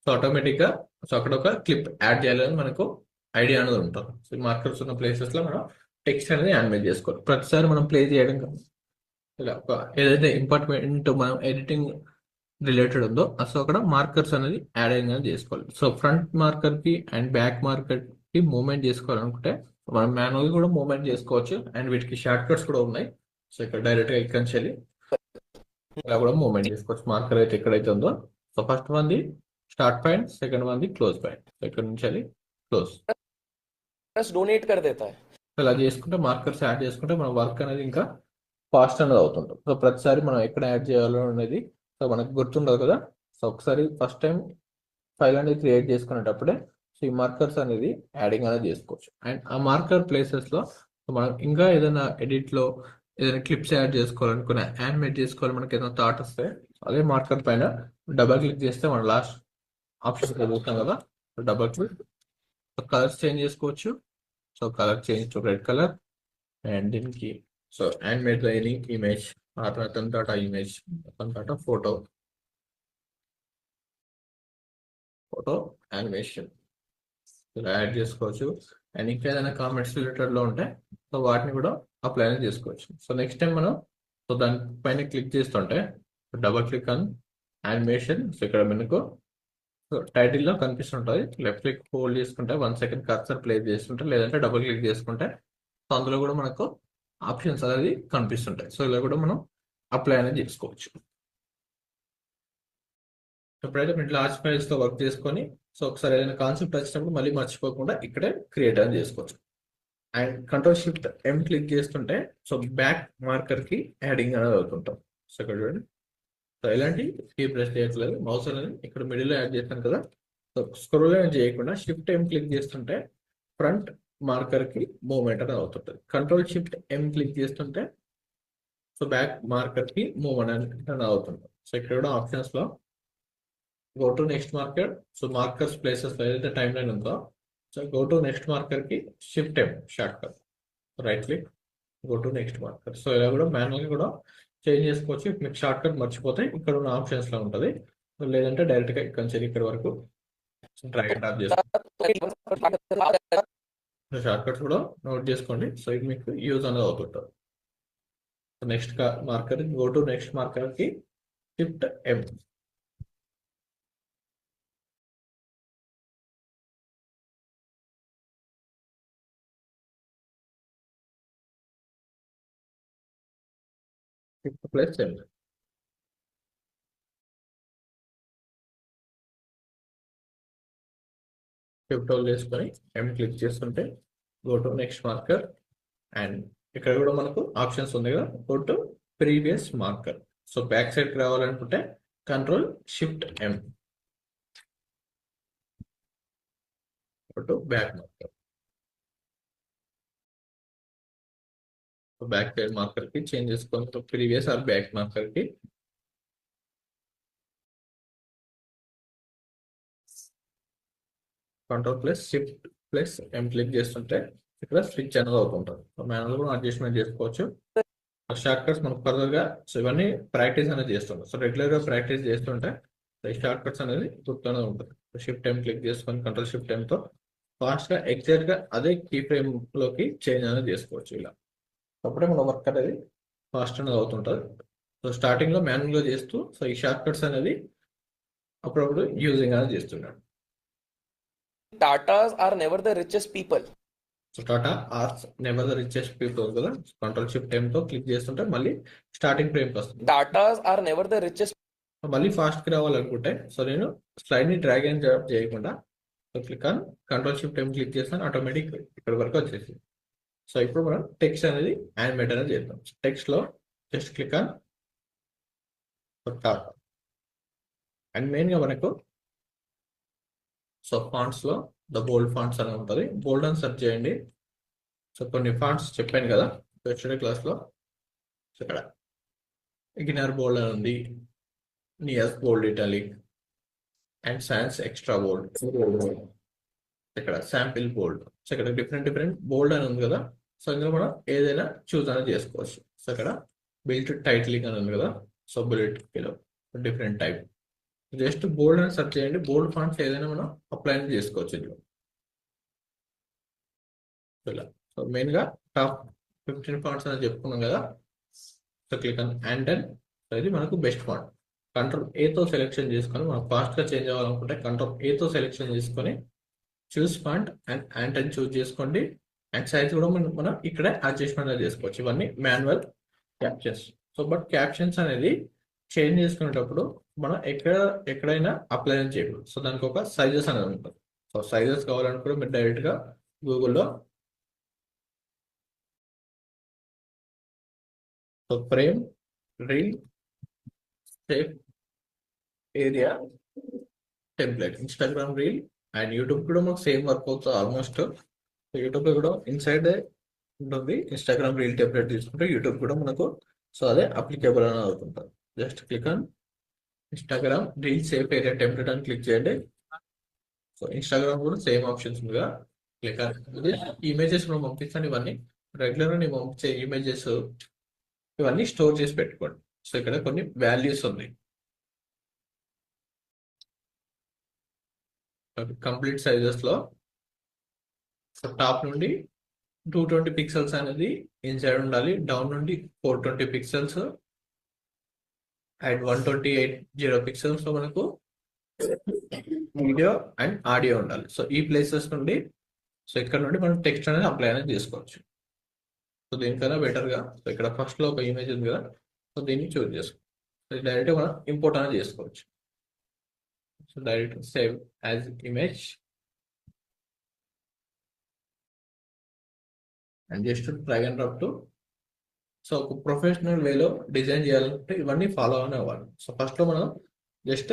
సో ఆటోమేటిక్ గా సో అక్కడ ఒక క్లిప్ యాడ్ చేయాలని మనకు ఐడియా అనేది ఉంటుంది. సో మార్కర్స్ ఉన్న ప్లేసెస్ లో మనం టెక్స్ట్ అనేది యానిమేట్ చేసుకోవాలి. ప్రతిసారి మనం ప్లే చేయడం కాదు. ఇలా ఏదైతే ఇంపార్టెంట్ మనం ఎడిటింగ్ రిలేటెడ్ ఉందో సో అక్కడ మార్కర్స్ అనేది యాడింగ్ అనేది చేసుకోవాలి. సో ఫ్రంట్ మార్కర్ కి అండ్ బ్యాక్ మార్కర్ కి మూవ్మెంట్ చేసుకోవాలనుకుంటే మనం మాన్యువల్ కూడా మూవ్మెంట్ చేసుకోవచ్చు. అండ్ వీటికి షార్ట్ కట్స్ కూడా ఉన్నాయి. సో ఇక్కడ డైరెక్ట్ గా ఇక్కడ నుంచి వెళ్ళి ఇలా కూడా మూవ్మెంట్ చేసుకోవచ్చు. మార్కర్ అయితే ఎక్కడైతే ఉందో so first one the start point, second one the close point. So ఇక్కడ నుంచి వెళ్ళి క్లోజ్ डोनेट कर देता है. ఇలా చేసుకుంటే మార్కర్స్ యాడ్ చేసుకుంటే మన వర్క్ అనేది ఇంకా ఫాస్ట్ అనేది అవుతుంటుంది. సో ప్రతిసారి మనం ఎక్కడ యాడ్ చేయాలో అనేది సో మనకు గుర్తుండదు కదా. సో ఒకసారి ఫస్ట్ టైం ఫైల్ అనేది క్రియేట్ చేసుకునేటప్పుడే సో ఈ మార్కర్స్ అనేది యాడింగ్ అనేది చేసుకోవచ్చు. అండ్ ఆ మార్కర్ ప్లేసెస్ లో మనం ఇంకా ఏదైనా ఎడిట్ లో ఏదైనా క్లిప్స్ యాడ్ చేసుకోవాలనుకున్నా యానిమేట్ చేసుకోవాలి మనకి ఏదైనా థాట్ వస్తే అదే మార్కర్ పైన డబల్ క్లిక్ చేస్తే మనం లాస్ట్ ఆప్షన్ చదువుతాం కదా. డబల్ క్లిక్ కలర్స్ చేంజ్ చేసుకోవచ్చు. So colour change to red colour and దీనికి so animate the any image or Ratan Tata image, Ratan Tata photo animation ఇలా యాడ్ చేసుకోవచ్చు. అండ్ ఇంకా ఏదైనా కామెంట్స్ రిలేటెడ్ లో ఉంటే సో వాటిని కూడా అప్లై అనేది చేసుకోవచ్చు. సో నెక్స్ట్ టైం మనం సో దానిపైన క్లిక్ చేస్తుంటే double click on animation. So ఇక్కడ మనకు సో టైటిల్ లో కనిపిస్తుంటుంది. లెఫ్ట్ క్లిక్ హోల్డ్ చేసుకుంటే 1 సెకండ్ కర్సర్ ప్లే చేస్తుంటే లేదంటే డబుల్ క్లిక్ చేసుకుంటే సో అందులో కూడా మనకు ఆప్షన్స్ అనేది కనిపిస్తుంటాయి. సో ఇలా కూడా మనం అప్లై అనేది చేసుకోవచ్చు. ఎప్పుడైతే మీరు లార్జ్ ఫైల్స్ తో వర్క్ చేసుకొని సో ఒకసారి ఏదైనా కాన్సెప్ట్ వచ్చినప్పుడు మళ్ళీ మర్చిపోకుండా ఇక్కడే క్రియేట్ అనేది చేసుకోవచ్చు. అండ్ కంట్రోల్ షిఫ్ట్ క్లిక్ చేస్తుంటే సో బ్యాక్ మార్కర్ కి యాడింగ్ అనేది అవుతుంటాం. సో ఇక్కడ చూడండి సో ఎలాంటి కీ ప్రెస్ చేయట్లేదు. మౌస్ అనేది ఇక్కడ మిడిల్ లో యాడ్ చేస్తాను కదా. సో స్క్రోల్ చేయకుండా షిఫ్ట్ ఎం క్లిక్ చేస్తుంటే ఫ్రంట్ మార్కర్ కి మూవ్మెంట్ అనేది అవుతుంటుంది. కంట్రోల్ షిఫ్ట్ ఎం క్లిక్ చేస్తుంటే సో బ్యాక్ మార్కర్ కి మూవ్మెంట్ అనేది అవుతుంది. సో ఇక్కడ కూడా ఆప్షన్స్ లో go to next marker. So markers places లో ఏదైతే టైం లైన్ ఉందో so go to next marker కి shift M shortcut, right click, go to next marker. So ఇలా కూడా మాన్యువల్ కూడా చేంజ్ చేసుకోవచ్చు. మీకు షార్ట్ కట్ మర్చిపోతే ఇక్కడ ఉన్న ఆప్షన్స్ లో ఉంటుంది. లేదంటే డైరెక్ట్ గా ఇక్కడ నుంచి ఇక్కడ వరకు డ్రాగ్ అండ్ డ్రాప్ చేసుకోండి. షార్ట్ కట్స్ కూడా నోట్ చేసుకోండి. సో ఇది మీకు యూజ్ అనేది అవుతుంటుంది. Next marker go to next marker కి షిఫ్ట్ ఎం. షిఫ్ట్ ప్లస్ ఎం. షిఫ్ట్ హోల్డ్ చేసుకొని ఎం క్లిక్ చేస్తుంటే go to next marker. And ఇక్కడ కూడా మనకు ఆప్షన్స్ ఉంది కదా, go to previous marker. So back side కి రావాలనుకుంటే control shift M, go to back marker. Back side marker కి చేంజ్ చేసుకొని ప్రీవియస్ ఆర్ బ్యాక్ మార్కర్ కి కంట్రోల్ ప్లస్ షిఫ్ట్ ప్లస్ ఎం క్లిక్ చేస్తుంటే ఇక్కడ స్విచ్ అనేది అవుతుంటుంది. మాన్యువల్ కూడా అడ్జస్ట్మెంట్ చేసుకోవచ్చు. షార్ట్ కట్స్ మనకు ఫర్దర్ గా సో ఇవన్నీ ప్రాక్టీస్ అనేది చేస్తుంటాం. సో రెగ్యులర్ గా ప్రాక్టీస్ చేస్తుంటే ఈ షార్ట్ కట్స్ అనేది గుర్తూనే ఉంటుంది. షిఫ్ట్ ఎం క్లిక్ చేసుకొని కంట్రోల్ షిఫ్ట్ ఎం తో ఫాస్ట్ గా ఎగ్జాక్ట్ గా అదే కీ ఫ్రేమ్ లోకి చేంజ్ అనేది చేసుకోవచ్చు. ఇలా అప్పుడే మన వర్క్ అనేది ఫాస్ట్ అనేది అవుతుంటుంది. సో స్టార్టింగ్ లో మాన్యువల్ గా చేస్తూ సో ఈ షార్ట్ కట్స్ అనేది అప్పుడప్పుడు యూజింగ్ అనేది చేస్తున్నాడు. Tatas are never the richest people. So Tata are never the richest people కదా. కంట్రోల్ షిఫ్ట్ టైం తో క్లిక్ చేస్తుంటే మళ్ళీ స్టార్టింగ్ ఫ్రేమ్ కి వస్తుంది. Tatas are never the richest. మళ్ళీ ఫాస్ట్ కి రావాలనుకుంటే సో నేను స్లైడ్ ని డ్రాగ్ అండ్ డ్రాప్ చేయకుండా click on control shift time click చేస్తాను, ఆటోమేటిక్ ఇక్కడ వరకు వచ్చేసి. సో ఇప్పుడు మనం టెక్స్ట్ అనేది యానిమేట్ అనేది చేద్దాం. టెక్స్ట్ లో just click on Tata. And main గా మనకు సో ఫాంట్స్ లో ద బోల్డ్ ఫాంట్స్ అని ఉంటుంది. బోల్డ్ అని సెర్చ్ చేయండి. సో కొన్ని ఫాంట్స్ చెప్పాను కదా ఎస్టర్డే క్లాస్ లో. సో ఇక్కడ ఇగ్నర్ బోల్డ్ అని ఉంది, నియస్ bold italic and sans extra bold, ఇక్కడ శాంపిల్ బోల్డ్. సో ఇక్కడ డిఫరెంట్ బోల్డ్ అని ఉంది కదా. సో ఇందులో మనం ఏదైనా చూస్ అనేది చేసుకోవచ్చు. సో ఇక్కడ బిల్ట్ టైటిలింగ్ అని ఉంది కదా. So bullet different type. Just bold అని సెర్చ్ చేయండి. బోల్డ్ ఫాంట్స్ ఏదైనా మనం అప్లై చేసుకోవచ్చు ఇందులో. ఇలా సో మెయిన్ గా టాప్ 15 ఫాంట్స్ అని చెప్పుకున్నాం కదా. So click on యాంటన్. సో ఇది మనకు బెస్ట్ ఫాంట్. కంట్రోల్ ఏ తో సెలెక్షన్ చేసుకొని మనం ఫాస్ట్ గా చేంజ్ అవ్వాలనుకుంటే కంట్రోల్ ఏ తో సెలెక్షన్ చేసుకొని చూస్ ఫాంట్ అండ్ యాంటన్ చూస్ చేసుకోండి. అండ్ సైజ్ కూడా మనం ఇక్కడే అడ్జస్ట్మెంట్ చేసుకోవచ్చు. ఇవన్నీ manual captions. So but captions అనేది చేంజ్ చేసుకునేటప్పుడు మనం ఎక్కడైనా అప్లై చేయకూడదు. సో దానికి ఒక సైజెస్ అనేది ఉంటుంది. సో సైజెస్ కావాలనుకుంటే మీరు డైరెక్ట్ గా గూగుల్లో so frame, reel, shape, area, template, Instagram reel and YouTube కూడా మనకు సేమ్ వర్క్ అవుతుంది ఆల్మోస్ట్. యూట్యూబ్ లో కూడా ఇన్సైడ్ ఉంటుంది. ఇన్స్టాగ్రామ్ రీల్ టెంప్లెట్ తీసుకుంటే యూట్యూబ్ కూడా మనకు సో అదే అప్లికేబుల్ అని అవుతుంటుంది. Just click on Instagram reel shape area template అని క్లిక్ చేయండి. సో ఇన్స్టాగ్రామ్ కూడా సేమ్ ఆప్షన్స్ ఉందిగా. క్లిక్ ఆన్ ఇమేజెస్ మనం పంపిస్తాను. ఇవన్నీ రెగ్యులర్ గా నేను పంపించే ఇమేజెస్ ఇవన్నీ స్టోర్ చేసి పెట్టుకోండి. సో ఇక్కడ కొన్ని వాల్యూస్ ఉంది. కంప్లీట్ సైజెస్ లో సో టాప్ నుండి 220 పిక్సెల్స్ అనేది ఇన్సైడ్ ఉండాలి. డౌన్ నుండి 420 పిక్సెల్స్ అండ్ 128 పిక్సెల్స్ లో మనకు వీడియో అండ్ ఆడియో ఉండాలి. సో ఈ ప్లేసెస్ నుండి సో ఇక్కడ నుండి మనం టెక్స్ట్ అనేది అప్లై అనేది చేసుకోవచ్చు. సో దీనికన్నా బెటర్ గా సో ఇక్కడ ఫస్ట్ లో ఒక ఇమేజ్ ఉంది కదా. సో దీన్ని చూస్ చేసుకోవచ్చు. డైరెక్ట్ మనం ఇంపోర్ట్ అనేది చేసుకోవచ్చు. So direct save as image and just drag and drop to. So ఒక ప్రొఫెషనల్ వేలో డిజైన్ చేయాలంటే ఇవన్నీ ఫాలో అనే అవ్వాలి. సో ఫస్ట్ లో మనం జస్ట్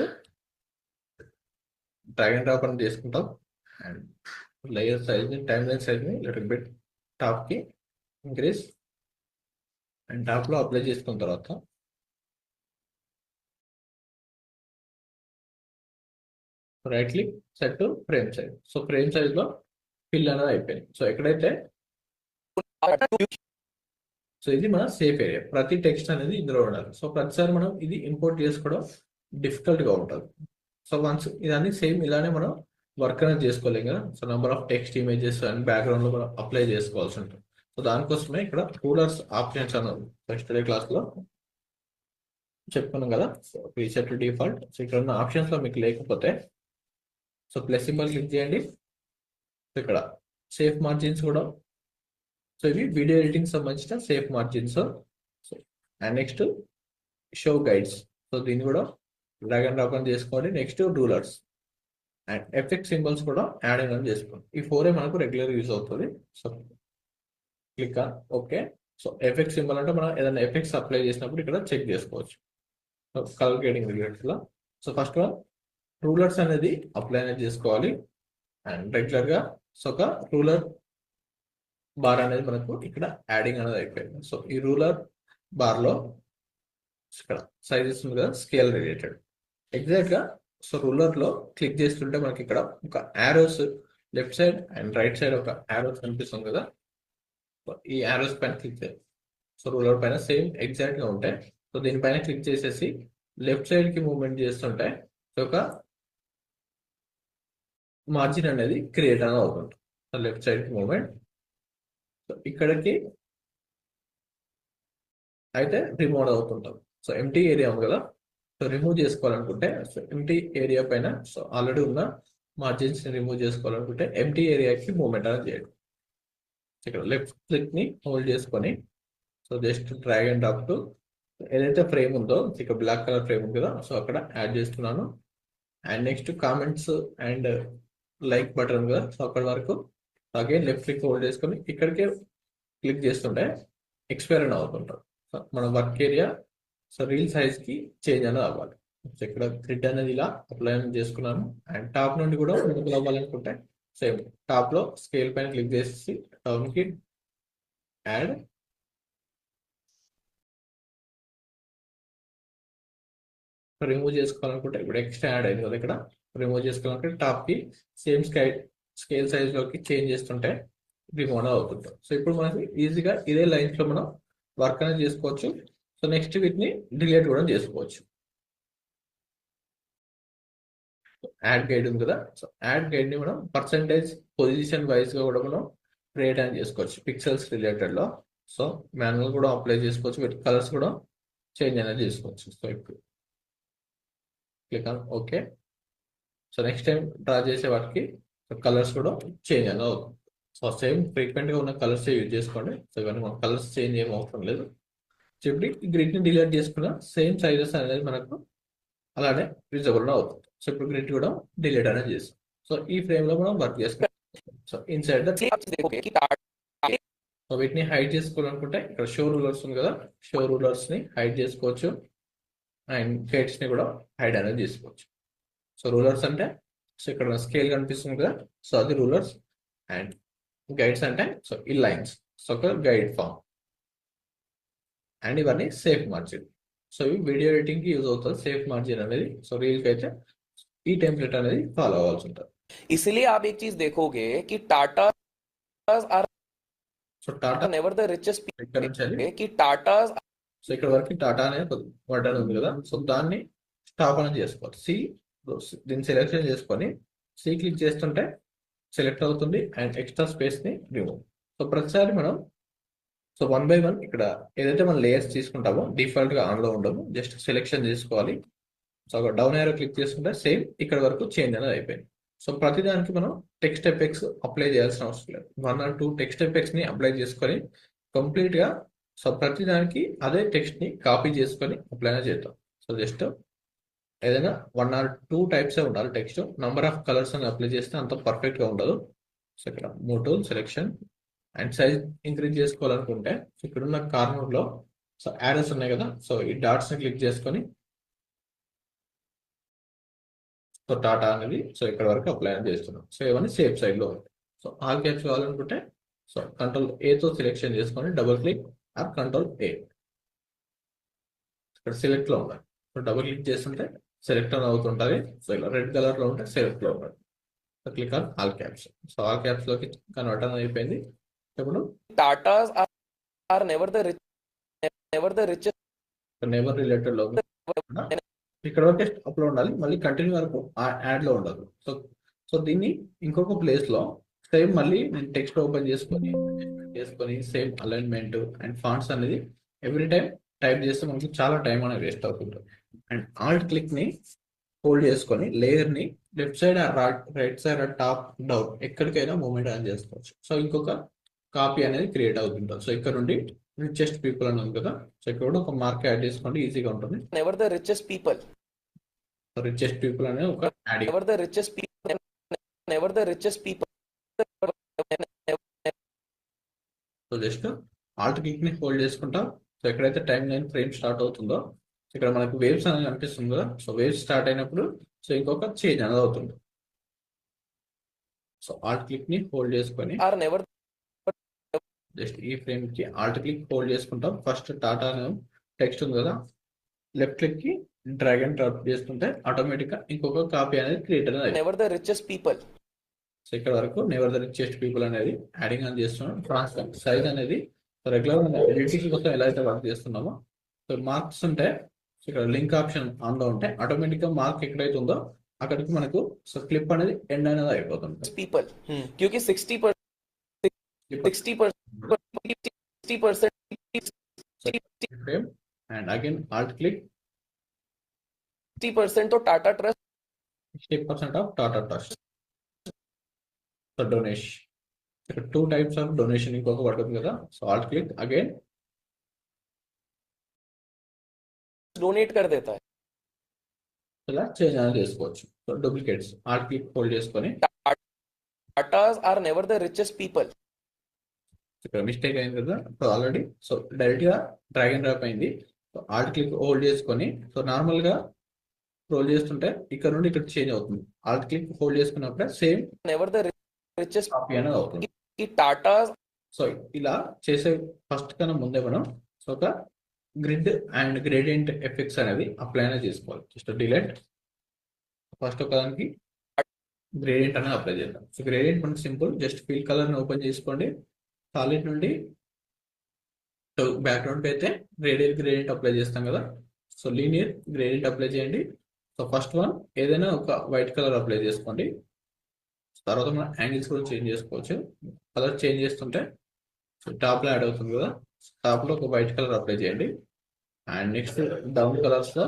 డ్రాగ్ అండ్ డ్రాప్ అని చేసుకుంటాం అండ్ లేయర్ సైజ్ ని టైమ్ లైన్ సైజ్ ని లిటిల్ బిట్ టాప్ కి ఇంక్రీజ్ అండ్ టాప్ లో అప్లై చేసుకున్న తర్వాత right click set to frame size. So frame size లో ఫిల్ అనేది అయిపోయింది. సో ఎక్కడైతే సో ఇది మన సేఫ్ ఏరియా. ప్రతి టెక్స్ట్ అనేది ఇందులో ఉండాలి. సో ప్రతిసారి మనం ఇది ఇంపోర్ట్ చేసుకోవడం డిఫికల్ట్ గా ఉంటుంది. సో వన్స్ ఇదన్నీ సేమ్ ఇలానే మనం వర్క్ అనేది చేసుకోలేం కదా. So number of text images and background లో మనం అప్లై చేసుకోవాల్సి ఉంటుంది. సో దానికోసమే ఇక్కడ రూలర్స్ ఆప్షన్స్ అన్నది ఫస్ట్ డే క్లాస్ లో చెప్పుకున్నాం కదా. So reset to default. So ఇక్కడ ఉన్న ఆప్షన్స్ లో మీకు లేకపోతే సో ప్లస్ సింబల్ క్లిక్ చేయండి. సో ఇక్కడ సేఫ్ మార్జిన్స్ కూడా, సో ఇవి వీడియో ఎడిటింగ్ సంబంధించిన safe margins. So and next show guides. So దీన్ని కూడా డ్రాగ్ అండ్ డ్రాప్ అని చేసుకోండి. Next rulers and effect symbols కూడా యాడ్ అని చేసుకోండి. ఈ ఫోరే మనకు రెగ్యులర్ యూజ్ అవుతుంది. So click on okay. So effect symbol అంటే మనం ఏదైనా ఎఫెక్ట్స్ అప్లై చేసినప్పుడు ఇక్కడ చెక్ చేసుకోవచ్చు కలర్ గ్రేడింగ్ రిలేటెడ్ లో. సో ఫస్ట్ వన్ రూలర్స్ అనేది అప్లై అనేది చేసుకోవాలి అండ్ రెగ్యులర్ గా సో ఒక రూలర్ బార్ అనేది మనకు ఇక్కడ యాడింగ్ అనేది అయిపోయింది. సో ఈ రూలర్ బార్ లో ఇక్కడ సైజెస్ ఉంది కదా స్కేల్ రిలేటెడ్ ఎగ్జాక్ట్ గా. సో రూలర్ లో క్లిక్ చేస్తుంటే మనకి ఇక్కడ ఒక arrows left side and right side ఒక యారోస్ కనిపిస్తుంది కదా. ఈ యారోస్ పైన క్లిక్ చేయాలి. సో రూలర్ పైన సేమ్ ఎగ్జాక్ట్ గా ఉంటాయి. సో దీనిపైన క్లిక్ చేసేసి లెఫ్ట్ సైడ్ కి మూవ్మెంట్ చేస్తుంటే ఒక మార్జిన్ అనేది క్రియేట్ అనేది అవుతుంది. సో లెఫ్ట్ సైడ్ కి మూవ్మెంట్. సో ఇక్కడికి అయితే రిమూవ్ అవుతుంటాం. సో ఎంటీ ఏరియా ఉంది కదా. సో రిమూవ్ చేసుకోవాలనుకుంటే సో ఎంటీ ఏరియా పైన సో ఆల్రెడీ ఉన్న మార్జిన్స్ ని రిమూవ్ చేసుకోవాలనుకుంటే ఎంటీ ఏరియాకి మూవ్మెంట్ అనేది చేయండి. ఇక్కడ లెఫ్ట్ క్లిక్ ని హోల్డ్ చేసుకొని so just drag and drop to ఏదైతే ఫ్రేమ్ ఉందో ఇక్కడ బ్లాక్ కలర్ ఫ్రేమ్ ఉంది కదా. సో అక్కడ యాడ్ చేస్తున్నాను. And next comments and like button కదా. సో అక్కడ వరకు అగైన్ లెఫ్ట్ క్లిక్ హోల్డ్ చేసుకొని ఇక్కడికే క్లిక్ చేస్తుంటే ఎక్స్పైర్ అని అవుతుంటాం. సో మన work area so reel size కి చేంజ్ అనేది అవ్వాలి. సో ఇక్కడ గ్రిడ్ అనేది ఇలా అప్లై చేసుకున్నాను. అండ్ టాప్ నుండి కూడా ముందుకు అవ్వాలనుకుంటే సేమ్ టాప్ లో స్కేల్ పైన క్లిక్ చేసి డౌన్ కి యాడ్ రిమూవ్ చేసుకోవాలనుకుంటే ఇప్పుడు ఎక్స్ట్రా యాడ్ అయింది కదా. ఇక్కడ రిమూవ్ చేసుకోవాలనుకుంటే టాప్ కి సేమ్ స్కేల్ సైజ్ లోకి చేంజ్ చేస్తుంటే రిమూవ్ అవుతుంటాం. సో ఇప్పుడు మనకి ఈజీగా ఇదే లైన్స్ లో మనం వర్క్ అనేది చేసుకోవచ్చు. సో నెక్స్ట్ వీటిని డిలీట్ కూడా చేసుకోవచ్చు. యాడ్ గైడ్ ఉంది కదా. సో యాడ్ గైడ్ ని మనం పర్సంటేజ్ పొజిషన్ వైజ్ గా కూడా మనం క్రియేట్ అని చేసుకోవచ్చు పిక్సెల్స్ రిలేటెడ్ లో. సో మాన్యువల్ కూడా అప్లై చేసుకోవచ్చు. వీటి కలర్స్ కూడా చేంజ్ అనేది చేసుకోవచ్చు. సో ఇప్పుడు click on okay. So next time draw చేసే వాటికి కలర్స్ కూడా చేంజ్ అనేది అవుతుంది. సో సేమ్ ఫ్రీక్వెంట్ గా ఉన్న కలర్స్ యూజ్ చేసుకోండి. సో ఇవన్నీ మన కలర్స్ చేంజ్ ఏం అవసరం లేదు. చెప్పి గ్రిడ్ ని డిలీట్ చేసుకున్న సేమ్ సైజెస్ అనేది మనకు అలానే విజిబుల్ అవుతుంది. సో ఇప్పుడు గ్రిడ్ కూడా డిలీట్ అనేది చేస్తాం. సో ఈ ఫ్రేమ్ లో మనం వర్క్ చేసుకుంటాం. సో ఇన్సైడ్ ద సో వీటిని హైడ్ చేసుకోవాలనుకుంటే ఇక్కడ షో రూలర్స్ ఉంది కదా. షో రూలర్స్ ని హైడ్ చేసుకోవచ్చు అండ్ గైడ్స్ ని కూడా హైడ్ అనేది చేసుకోవచ్చు. సో రూలర్స్ అంటే సో ఇక్కడ స్కేల్ కనిపిస్తుంది కదా. సో అది రూలర్స్ అండ్ గైడ్స్ అంటే సో ఈ లైన్స్ సో ఒక గైడ్ ఫామ్ అండ్ ఇవన్నీ సేఫ్ మార్జిన్. సో ఇవి వీడియో ఎడిటింగ్ కి యూజ్ అవుతుంది సేఫ్ మార్జిన్ అనేది. సో రీల్ కి అయితే ఈ టెంప్లెట్ అనేది ఫాలో అవ్వాల్సి ఉంటుంది. इसलिए आप एक चीज देखोगे कि Tata are so Tata never the richest ఇక్కడ నుంచి అది कि टाटा సో ఇక్కడ వరకు టాటా అనే వర్డ్ అని ఉంది కదా. సో దాన్ని స్టాప్ అనేది చేసుకోవాలి. దీన్ని సెలెక్షన్ చేసుకొని సి క్లిక్ చేస్తుంటే సెలెక్ట్ అవుతుంది అండ్ ఎక్స్ట్రా స్పేస్ ని రిమూవ్. సో ప్రతిసారి మనం సో 1 by 1 ఇక్కడ ఏదైతే మనం లేయర్స్ తీసుకుంటామో డిఫాల్ట్ గా ఆన్ లో ఉండము. జస్ట్ సెలెక్షన్ చేసుకోవాలి. సో అక్కడ డౌన్ ఏరో క్లిక్ చేసుకుంటే సేమ్ ఇక్కడ వరకు చేంజ్ అనేది అయిపోయింది. సో ప్రతిదానికి మనం టెక్స్ట్ ఎఫెక్ట్స్ అప్లై చేయాల్సిన అవసరం లేదు. 1 or 2 టెక్స్ట్ ఎఫెక్ట్స్ ని అప్లై చేసుకొని కంప్లీట్ గా సో ప్రతిదానికి అదే టెక్స్ట్ ని కాపీ చేసుకొని అప్లై చేద్దాం. సో జస్ట్ ఏదైనా 1 or 2 టైప్స్ ఉండాలి టెక్స్ట్. నంబర్ ఆఫ్ కలర్స్ అని అప్లై చేస్తే అంత పర్ఫెక్ట్ గా ఉండదు. సో ఇక్కడ move tool selection and size increase చేసుకోవాలనుకుంటే ఇక్కడ ఉన్న కార్నర్ లో సో యారోస్ ఉన్నాయి కదా. సో ఈ డాట్స్ ని క్లిక్ చేసుకొని సో టాటా అనేది సో ఇక్కడ వరకు అప్లై చేస్తున్నాం. సో ఇవన్నీ సేఫ్ సైడ్ లో ఉంటాయి. సో ఆల్ క్యాప్స్ కావాలనుకుంటే సో కంట్రోల్ ఏతో సెలెక్షన్ చేసుకొని double click are control A ఇక్కడ సెలెక్ట్ లో ఉండాలి. సో డబుల్ క్లిక్ చేస్తుంటే సెలెక్ట్ అని అవుతుంటది. సో ఇలా రెడ్ కలర్ లో ఉంటే సెలెక్ట్ లో ఉంటుంది. So click on all caps. So all caps లోకి కన్వర్ట్ అనేది అయిపోయింది. ఇప్పుడు Tatas are never the richest. Never related లో ఇక్కడ వరకే అప్లో ఉండాలి. మళ్ళీ కంటిన్యూ వరకు యాడ్ లో ఉండదు. సో సో దీన్ని ఇంకొక ప్లేస్ లో సేమ్ మళ్ళీ నేను టెక్స్ట్ ఓపెన్ చేసుకొని సేమ్ అలైన్మెంట్ అండ్ ఫాంట్స్ అనేది ఎవ్రీ టైం టైప్ చేస్తే మనకి చాలా టైం అనేది వేస్ట్ అవుతుంటుంది. అండ్ ఆల్ట్ క్లిక్ ని హోల్డ్ చేసుకొని లేయర్ ని left side right side top down ఎక్కడికైనా మూవ్మెంట్ ఆన్ చేసుకోవచ్చు. సో ఇంకొక కాపీ అనేది క్రియేట్ అవుతుంటుంది. సో ఇక్కడ నుండి రిచెస్ట్ పీపుల్ అని ఉంది కదా, సో ఇక్కడ కూడా ఒక మార్క్ యాడ్ చేసుకోండి, ఈజీగా ఉంటుంది. Never the richest people. Richest people అనేది ఒక add. Never the richest people. Never the richest people. So just Alt click ని హోల్డ్ చేసుకుంటాం. సో ఎక్కడైతే టైం లైన్ ఫ్రేమ్ స్టార్ట్ అవుతుందో ఇక్కడ మనకు వేవ్స్ అనేది కనిపిస్తుంది కదా, సో వేవ్స్ స్టార్ట్ అయినప్పుడు సో ఇంకొక చేంజ్ అనేది అవుతుంది. సో ఆల్ట్ క్లిక్ ని హోల్డ్ చేసుకొని Are never జస్ట్ ఈ ఫ్రేమ్ కి ఆల్ట్ క్లిక్ హోల్డ్ చేసుకుంటాం. ఫస్ట్ టాటా టెక్స్ట్ ఉంది కదా, లెఫ్ట్ క్లిక్ కి డ్రాగ్ అండ్ డ్రాప్ చేస్తుంటే ఆటోమేటిక్ గా ఇంకొక కాపీ అనేది క్రియేట్ అనేది. never the richest people. So ఇక్కడ వరకు నెవర్ ద రిచెస్ట్ పీపుల్ అనేది యాడింగ్ అని చేస్తున్నాం. ట్రాన్స్ఫర్ సైజ్ అనేది రెగ్యులర్ ఎడిటింగ్ కోసం ఎలా అయితే వర్క్ చేస్తున్నామో సో మార్క్స్ ఉంటే సో ఇక్కడ లింక్ ఆప్షన్ ఆన్ లో ఉంటే ఆటోమేటిక్ గా మార్క్ ఎక్కడైతే ఉందో అక్కడికి మనకు సో క్లిప్ అనేది ఎండ్ అనేది అయిపోతుంది. People. क्योंकि 60% 60% frame and again Alt click 60% तो Tata trust 60% of Tata trust. So donation ఇక్కడ 2 టైప్స్ ఆఫ్ డొనేషన్ ఇంకొక పడుతుంది కదా, so Alt click again donate कर देता है. ఇలా చేంజ్ అనేది చేసుకోవచ్చు. So duplicates Alt click hold చేసుకొని Tatas are never the richest people. ఇక్కడ మిస్టేక్ అయింది కదా, సో ఆల్రెడీ సో డైరెక్ట్ గా డ్రాగ్ అండ్ డ్రాప్ అయింది. సో ఆల్ట్ క్లిక్ హోల్డ్ చేసుకొని సో నార్మల్ గా స్క్రోల్ చేస్తుంటే ఇక్కడ నుండి ఇక్కడ చేంజ్ అవుతుంది. ఆల్ట్ క్లిక్ హోల్డ్ చేసుకున్నప్పుడే same Never the richest. Copy అనేది అవుతుంది. कि Tatas సో ఇలా చేసే ఫస్ట్ కన్నా ముందే మనం సో ఒక గ్రిడ్ అండ్ గ్రేడియంట్ ఎఫెక్ట్స్ అనేది అప్లై అనేది చేసుకోవాలి. జస్ట్ డిలీట్ ఫస్ట్ ఒక దానికి గ్రేడియంట్ అనేది అప్లై చేద్దాం. సో గ్రేడియంట్ మనకి సింపుల్, జస్ట్ ఫిల్ కలర్ ని ఓపెన్ చేసుకోండి. సాలిడ్ నుండి బ్యాక్గ్రౌండ్ అయితే రేడియల్ గ్రేడియంట్ అప్లై చేస్తాం కదా, సో లీనియర్ గ్రేడియంట్ అప్లై చేయండి. సో ఫస్ట్ వన్ ఏదైనా ఒక వైట్ కలర్ అప్లై చేసుకోండి. తర్వాత మనం యాంగిల్స్ కూడా చేంజ్ చేసుకోవచ్చు. కలర్ చేంజ్ చేస్తుంటే సో టాప్ లో యాడ్ అవుతుంది కదా, టాప్ లో ఒక వైట్ కలర్ అప్లై చేయండి. అండ్ నెక్స్ట్ డౌన్ కలర్స్ లో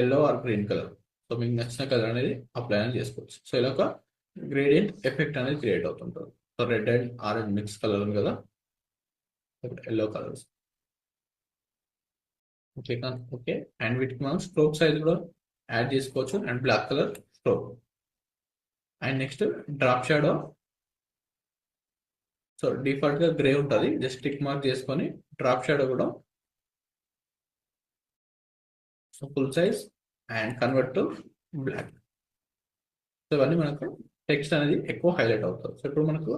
yellow or green colour, so మీకు నచ్చిన కలర్ అనేది అప్లై అనేది చేసుకోవచ్చు. సో ఇలా ఒక గ్రేడియంట్ ఎఫెక్ట్ అనేది క్రియేట్ అవుతుంటుంది. So red and orange mix colour ఉంది కదా, ఎల్లో కలర్స్ ఓకే. అండ్ వీటికి మనం స్ట్రోక్ సైజ్ కూడా యాడ్ చేసుకోవచ్చు and black colour stroke. And next drop shadow, so default గా గ్రే ఉంటుంది, జస్ట్ టిక్ మార్క్ చేసుకొని డ్రాప్ షాడో కూడా so full size and convert to black. So ఇవన్నీ మనకు టెక్స్ట్ అనేది ఎక్కువ హైలైట్ అవుతుంది. సో ఇప్పుడు మనకు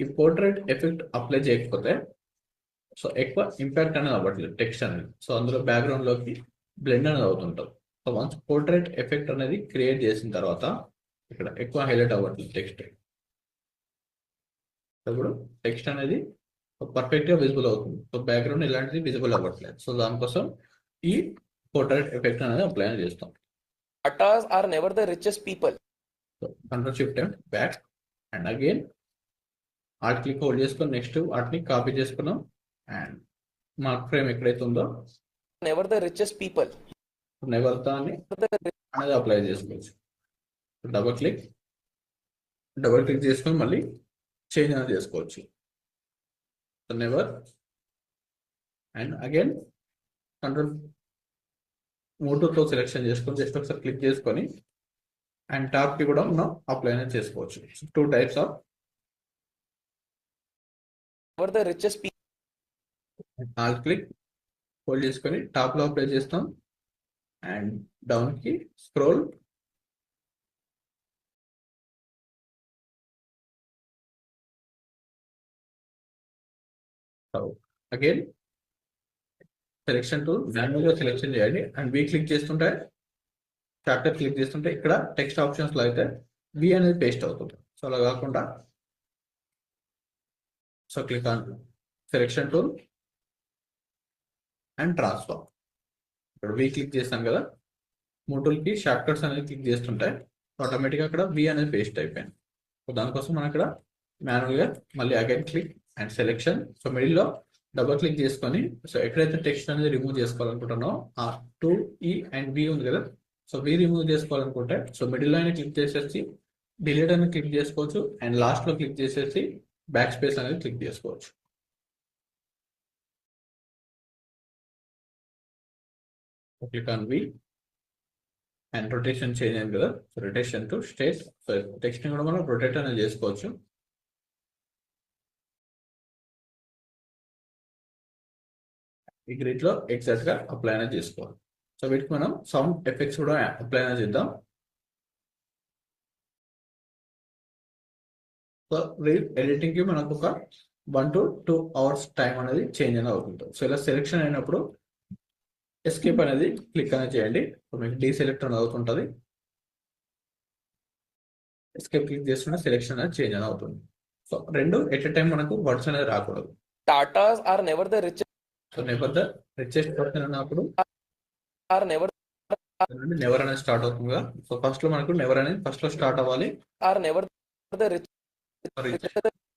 ఈ పోర్ట్రేట్ ఎఫెక్ట్ అప్లై చేయకపోతే సో ఎక్కువ ఇంపాక్ట్ అనేది అవ్వట్లేదు టెక్స్ట్ అనేది. సో అందులో బ్యాక్గ్రౌండ్ లోకి బ్లెండ్ అనేది అవుతుంటుంది. సో వన్స్ పోర్ట్రేట్ ఎఫెక్ట్ అనేది క్రియేట్ చేసిన తర్వాత ఇక్కడ ఎక్కువ హైలైట్ అవ్వట్లేదు టెక్స్ట్. ఇప్పుడు టెక్స్ట్ అనేది పర్ఫెక్ట్ గా విజిబుల్ అవుతుంది. సో బ్యాక్గ్రౌండ్ ఇలాంటిది విజిబుల్ అవ్వట్లేదు. సో దానికోసం ఈ పోర్ట్రేట్ ఎఫెక్ట్ అనేది అప్లై చేస్తాం. Tatas are never the richest people. So control shift back and again Alt click hold చేసుకొని నెక్స్ట్ వాటిని కాపీ చేసుకున్నాం. అండ్ మార్క్ ఫ్రేమ్ ఎక్కడైతే ఉందో Never the richest people. Never దాన్ని అనేది అప్లై చేసుకోవచ్చు. డబుల్ క్లిక్ చేసుకొని మళ్ళీ చేంజ్ అనేది చేసుకోవచ్చు. నెవర్ అండ్ అగైన్ కంట్రోల్ మోటోతో సెలెక్షన్ చేసుకొని జస్ట్ ఒకసారి క్లిక్ చేసుకొని అండ్ టాప్ కి కూడా మనం అప్లై అనేది చేసుకోవచ్చు. 2 types of Never the richest people. Alt click hold చేసుకొని టాప్ లో అప్లై చేస్తాం అండ్ డౌన్ కి స్క్రోల్ అగైన్ సెలెక్షన్ టూల్ మాన్యువల్గా సెలెక్షన్ చేయండి అండ్ వి క్లిక్ చేస్తుంటే చాప్టర్ క్లిక్ చేస్తుంటే ఇక్కడ టెక్స్ట్ ఆప్షన్స్ లో అయితే వి అనేది పేస్ట్ అవుతుంది. సో అలా కాకుండా so click on selection tool and transform. ఇక్కడ వి క్లిక్ చేస్తాం కదా, మూటూల్కి షార్ట్ కట్స్ అనేది క్లిక్ చేస్తుంటే ఆటోమేటిక్గా అక్కడ వి అనేది పేస్ట్ అయిపోయింది. సో దానికోసం మనం ఇక్కడ మాన్యువల్గా మళ్ళీ again click and selection. So మిడిల్లో డబుల్ క్లిక్ చేసుకొని సో ఎక్కడైతే టెక్స్ట్ అనేది రిమూవ్ చేసుకోవాలనుకుంటున్నామో ఆ 2E అండ్ V ఉంది కదా, సో V రిమూవ్ చేసుకోవాలనుకుంటే సో మిడిల్ అయినా క్లిక్ చేసేసి డిలీట్ అని క్లిక్ చేసుకోవచ్చు అండ్ లాస్ట్ లో క్లిక్ చేసేసి బ్యాక్ స్పేస్ అనేది క్లిక్ చేసుకోవచ్చు. Click on V and rotation change అయింది కదా, so rotation to straight. So text ని కూడా మనం రొటేట్ అనేది చేసుకోవచ్చు. ఈ గ్రిడ్ లో ఎగ్జాక్ట్ గా అప్లై అనేది చేసుకోవాలి. సో వీటికి మనం సౌండ్ ఎఫెక్ట్స్ కూడా అప్లై అనేది చేద్దాం. సో ఎడిటింగ్ కి మనకు ఒక 1 to 2 hours టైం అనేది చేంజ్ అనేది అవుతుంది. సో ఇలా సెలెక్షన్ అయినప్పుడు ఎస్కేప్ అనేది క్లిక్ అనేది చేయండి. సో మీకు డీసెలెక్ట్ అనేది అవుతుంటుంది. ఎస్కేప్ క్లిక్ చేస్తుంటే సెలెక్షన్ అనేది చేంజ్ అనేది అవుతుంది. సో రెండు ఎట్ ఎ టైం మనకు వర్డ్స్ అనేది రాకూడదు. Tatas are never the richest. So never the richest person అన్నప్పుడు Are never నెవర్ అనేది స్టార్ట్ అవుతుంది కదా. సో ఫస్ట్ లో మనకు నెవర్ అనేది ఫస్ట్ లో స్టార్ట్ అవ్వాలి, are never the richest.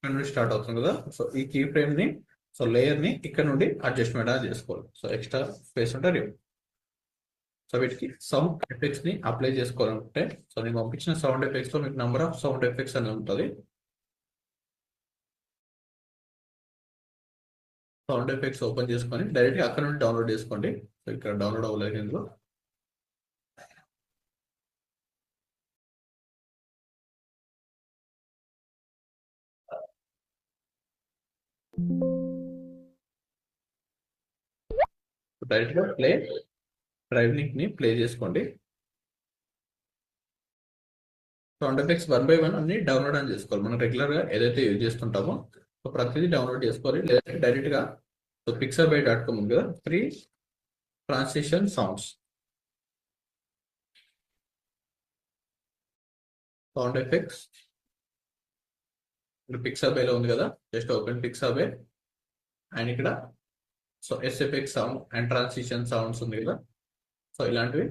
నుండి స్టార్ట్ అవుతుంది కదా. సో ఈ కీ ఫ్రేమ్ ని సో లేయర్ ని ఇక్కడ నుండి అడ్జస్ట్మెంట్ అనేది చేసుకోవాలి. సో ఎక్స్ట్రా స్పేస్ ఉంటే రిమూవ్. సో వీటికి సౌండ్ ఎఫెక్ట్స్ ని అప్లై చేసుకోవాలంటే సో నేను పంపించిన సౌండ్ ఎఫెక్ట్స్ లో మీకు నంబర్ ఆఫ్ సౌండ్ ఎఫెక్ట్స్ అనేది ఉంటుంది. సౌండ్ ఎఫెక్ట్స్ ఓపెన్ చేసుకొని డైరెక్ట్ గా అక్కడ నుండి డౌన్లోడ్ చేసుకోండి. సో ఇక్కడ డౌన్లోడ్ అవ్వలేదు ఇందులో. డైరెక్ట్ గా ప్లే డ్రైవ్ లింక్ ని ప్లే చేసుకోండి. సౌండ్ ఎఫెక్ట్స్ 1 by 1 అన్ని డౌన్లోడ్ అని చేసుకోవాలి. మనం రెగ్యులర్ గా ఏదైతే యూజ్ చేస్తుంటామో సో ప్రతిదీ డౌన్లోడ్ చేసుకోవాలి. లేదా డైరెక్ట్ గా సో pixabay.com ఉంది కదా, free transition sounds sound effects ఇక్కడ pixabay లో ఉంది కదా, జస్ట్ ఓపెన్ pixabay అండ్ ఇక్కడ so SFX sound and transition sounds ఉంది కదా. సో ఇలాంటివి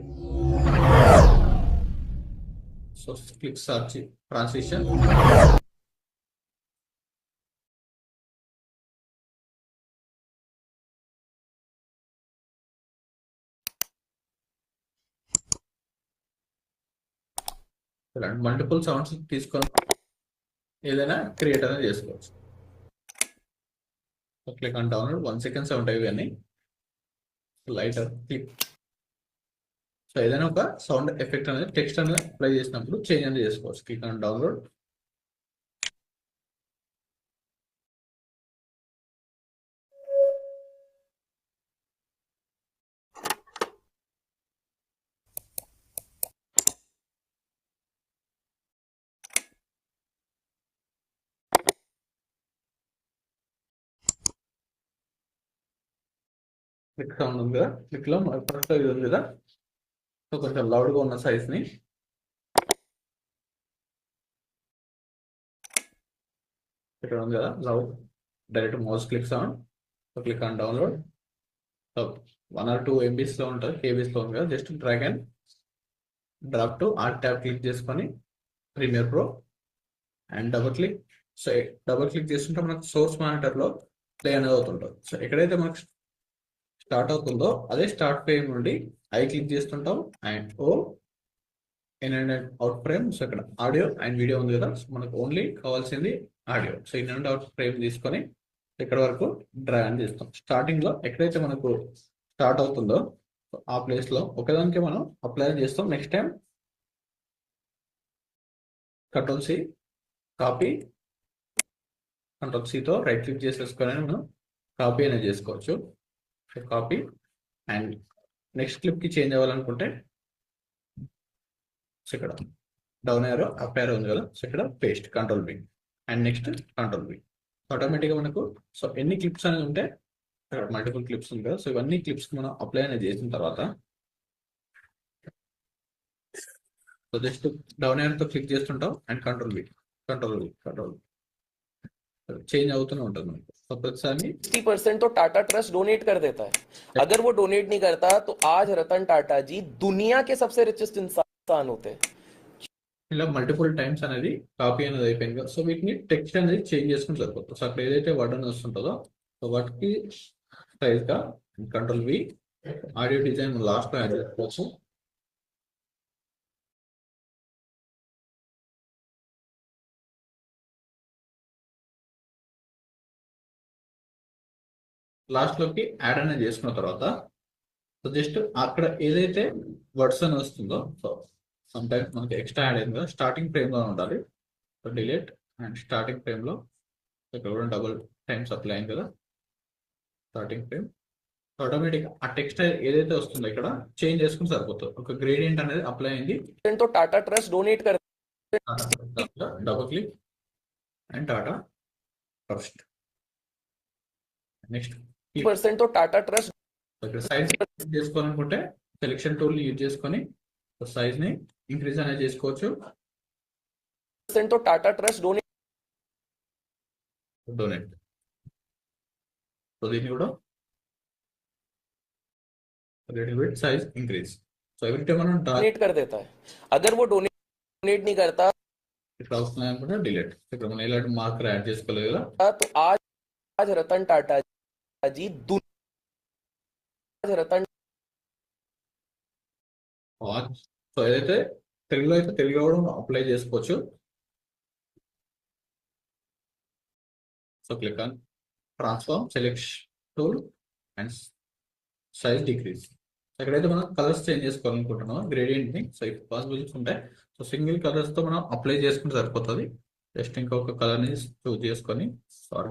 సో క్లిక్ సర్చ్ ట్రాన్సిషన్. ఇలాంటి మల్టిపుల్ సౌండ్స్ తీసుకొని ఏదైనా క్రియేట్ అనేది చేసుకోవచ్చు. Click on download 1 second sound అవి అని లైటర్ క్లిక్. సో ఏదైనా ఒక సౌండ్ ఎఫెక్ట్ అనేది టెక్స్ట్ అనేది అప్లై చేసినప్పుడు చేంజ్ అనేది చేసుకోవచ్చు. Click on download. Click sound ఉంది కదా, క్లిక్ లో ఫస్ట్ ఇది ఉంది కదా, సో కొంచెం లౌడ్ గా ఉన్న సైజ్ ని ఇక్కడ ఉంది కదా loud, direct mouse click sound. So click on download. So 1 or 2 MBs లో ఉంటుంది, KBs లో ఉంది కదా, just drag and drop to art tab click చేసుకొని Premiere Pro and double click. So double click చేస్తుంటే మనకు సోర్స్ మానిటర్ లో play అనేది అవుతుంటుంది. సో ఎక్కడైతే మనకు స్టార్ట్ అవుతుందో అదే స్టార్ట్ ఫ్రేమ్ నుండి ఐ క్లిక్ చేస్తుంటాం and in and out frame. So ఇక్కడ ఆడియో అండ్ వీడియో ఉంది కదా, సో మనకు ఓన్లీ కావాల్సింది audio. So in and out frame తీసుకొని ఇక్కడ వరకు డ్రాగ్ అని చేస్తాం. స్టార్టింగ్ లో ఎక్కడైతే మనకు స్టార్ట్ అవుతుందో ఆ ప్లేస్ లో ఒకదానికి మనం అప్లై చేస్తాం. Next time control C copy, control సితో రైట్ క్లిక్ చేసేసుకొని మనం కాపీ అనేది చేసుకోవచ్చు. కాపీ అండ్ నెక్స్ట్ క్లిప్ కి చేంజ్ అవ్వాలనుకుంటే సో ఇక్కడ డౌన్ యారో అప్ యారో ఉంది కదా, సో ఇక్కడ paste control B and next control B. ఆటోమేటిక్గా మనకు సో ఎన్ని క్లిప్స్ అనేది ఉంటే మల్టిపుల్ క్లిప్స్ ఉంది కదా, సో ఇవన్నీ క్లిప్స్ మనం అప్లై అనేది చేసిన తర్వాత సో జస్ట్ డౌన్ తో క్లిక్ చేస్తుంటాం అండ్ కంట్రోల్ చేంజ్ అవుతూనే ఉంటుంది మనకు. సో ప్రతిసారి 60% तो टाटा ट्रस्ट डोनेट कर देता है। अगर वो डोनेट नहीं करता तो आज रतन टाटा जी दुनिया के सबसे रिचेस्ट इंसान होते। ఇలా మల్టిపుల్ టైమ్స్ అనేది కాపీ అనేది అయిపోయింది కదా, సో వీటిని టెక్స్ట్ అనేది చేంజ్ చేసుకుని సరిపోతుంది. సో అక్కడ ఏదైతే వర్డ్ అనేది వస్తుంటుందో సో వాటికి సైజ్ గా control V audio design last లో యాడ్ చేసుకోవచ్చు. లాస్ట్ లోకి యాడ్ అనేది చేసుకున్న తర్వాత సో జస్ట్ అక్కడ ఏదైతే వర్డ్స్ అని వస్తుందో సో సమ్ టైమ్స్ మనకి ఎక్స్ట్రా యాడ్ అయింది కదా, స్టార్టింగ్ ఫ్రేమ్ లో ఉండాలి. So delete and starting frame లో ఇక్కడ కూడా డబుల్ టైమ్స్ అప్లై అయింది కదా స్టార్టింగ్ ఫ్రేమ్. ఆటోమేటిక్ ఆ టెక్స్ట్ ఏదైతే వస్తుందో ఇక్కడ చేంజ్ చేసుకుని సరిపోతుంది. ఒక గ్రేడియంట్ అనేది అప్లై అయింది. तो टाटा ट्रस्ट डोनेट कर double click and Tata first. Next % तो टाटा ट्रस्ट ఇక్కడ సైజ్ చేసుకోవాలనుకుంటే సెలెక్షన్ టూల్ ని యూజ్ చేసుకొని సైజ్ ని ఇంక్రీజ్ అనేది చేసుకోవచ్చు. % तो टाटा ट्रस्ट డొనేట్ సో దీన్ని కూడా size increase. So every time మనం डोनेट कर देता है। अगर वो डोनेट नहीं करता ఇట్లా వస్తున్నాయి అనుకుంటే డిలీట్. ఇక్కడ మనం ఇలాంటి మార్కర్ యాడ్ చేసుకోలేదు కదా, तो आज रतन टाटा जी रतन సో ఏదైతే తెలుగులో అయితే తెలుగు కూడా అప్లై చేసుకోవచ్చు. So click on transform selection tool and size decrease. ఎక్కడైతే మనం కలర్స్ చేంజ్ చేసుకోవాలనుకుంటున్నామో గ్రేడియంట్ ని సో ఇఫ్ పాసిబుల్స్ ఉంటాయి సో సింగిల్ కలర్స్ తో మనం అప్లై చేసుకుంటే సరిపోతుంది. జస్ట్ ఇంకొక కలర్ ని చూస్ చేసుకొని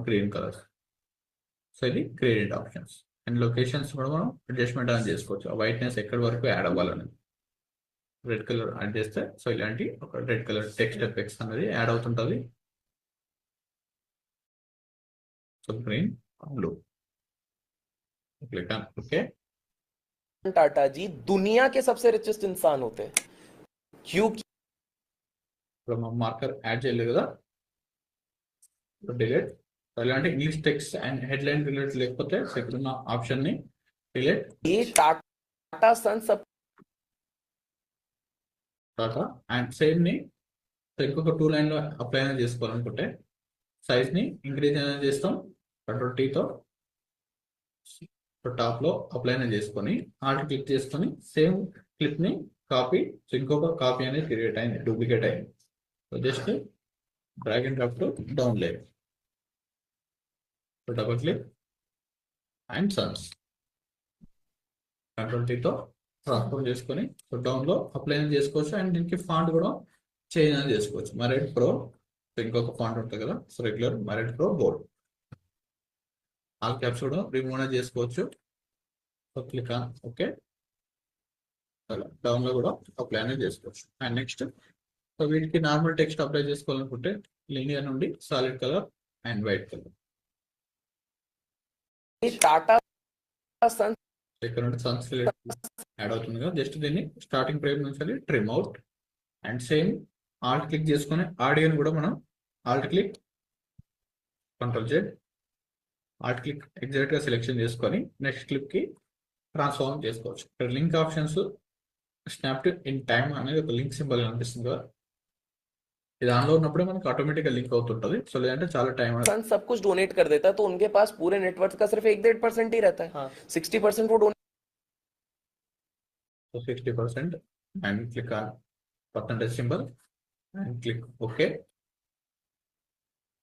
గ్రీన్ కలర్. సో ఇది గ్రేడియంట్ ఆప్షన్స్ అండ్ లొకేషన్స్ కూడా మనం అడ్జస్ట్మెంట్ అని చేసుకోవచ్చు. ఆ వైట్నెస్ ఎక్కడి వరకు యాడ్ అవ్వాలని రెడ్ కలర్ యాడ్ చేస్తే సో ఇలాంటి ఒక రెడ్ కలర్ టెక్స్ట్ ఎఫెక్ట్స్ అనేది యాడ్ అవుతుంటది. So green blue click on okay. Tata ji दुनिया के सबसे रिचेस्ट इंसान होते क्योंकि ఇప్పుడు మనం మార్కర్ యాడ్ చేయలేదు కదా, డిలీట్. ఇలాంటి English text and head line relate లేకపోతే ఇక్కడ ఉన్న ఆప్షన్ ని డిలీట్ ये टाटा सन सब టాటా అండ్ సేమ్ ని ఇంకొక 2 లైన్ లో అప్లై అనేది చేసుకోవాలనుకుంటే సైజ్ ని ఇంక్రీజ్ అనేది చేస్తాం కంట్రోల్ టీ తో. టాప్ లో అప్లై అనేది చేసుకొని ఆల్ట్ క్లిక్ చేసుకొని సేమ్ క్లిప్ ని కాపీ. సో ఇంకొక కాపీ అనేది క్రియేట్ అయింది, డూప్లికేట్ అయింది. So just drag and drop to down layer. So double click and Sons control tea తో ట్రాన్స్ఫర్ చేసుకొని సో డౌన్ లో అప్లై అనేది చేసుకోవచ్చు. అండ్ దీనికి ఫాంట్ కూడా చేంజ్ అనేది చేసుకోవచ్చు. మరెడ్ ప్రో ఇంకొక ఫాంట్ ఉంటుంది కదా, సో రెగ్యులర్ మరెడ్ ప్రో బోల్డ్. ఆల్ క్యాప్స్ కూడా రిమూవ్ అనేది చేసుకోవచ్చు. So click on okay. Down లో కూడా అప్లై అనేది చేసుకోవచ్చు. అండ్ నెక్స్ట్ సో వీటికి నార్మల్ టెక్స్ట్ అప్లై చేసుకోవాలనుకుంటే లీనియర్ నుండి solid colour and white colour. Tata सन ఇక్కడ నుండి సన్స్ యాడ్ అవుతుంది కదా, జస్ట్ దీన్ని స్టార్టింగ్ ఫ్రేమ్ నుంచి trim out and same alt click చేసుకొని ఆడియోని కూడా మనం alt click control Z alt click exact గా సెలెక్షన్ చేసుకొని నెక్స్ట్ క్లిప్ కి ట్రాన్స్ఫార్మ్ చేసుకోవచ్చు. ఇక్కడ link options snap to in time అనేది ఒక లింక్ సింబల్ కనిపిస్తుంది కదా, ఇది ఆన్ లో ఉన్నప్పుడే మనకి ఆటోమేటిక్ గా లింక్ అవుతుంటది. సో లేదంటే చాలా టైం सन सब कुछ डोनेट कर देता है तो उनके पास पूरे नेटवर्क का सिर्फ 1-1.5% ही रहता है। 60% वो donate 60% and click on percentage symbol and click OK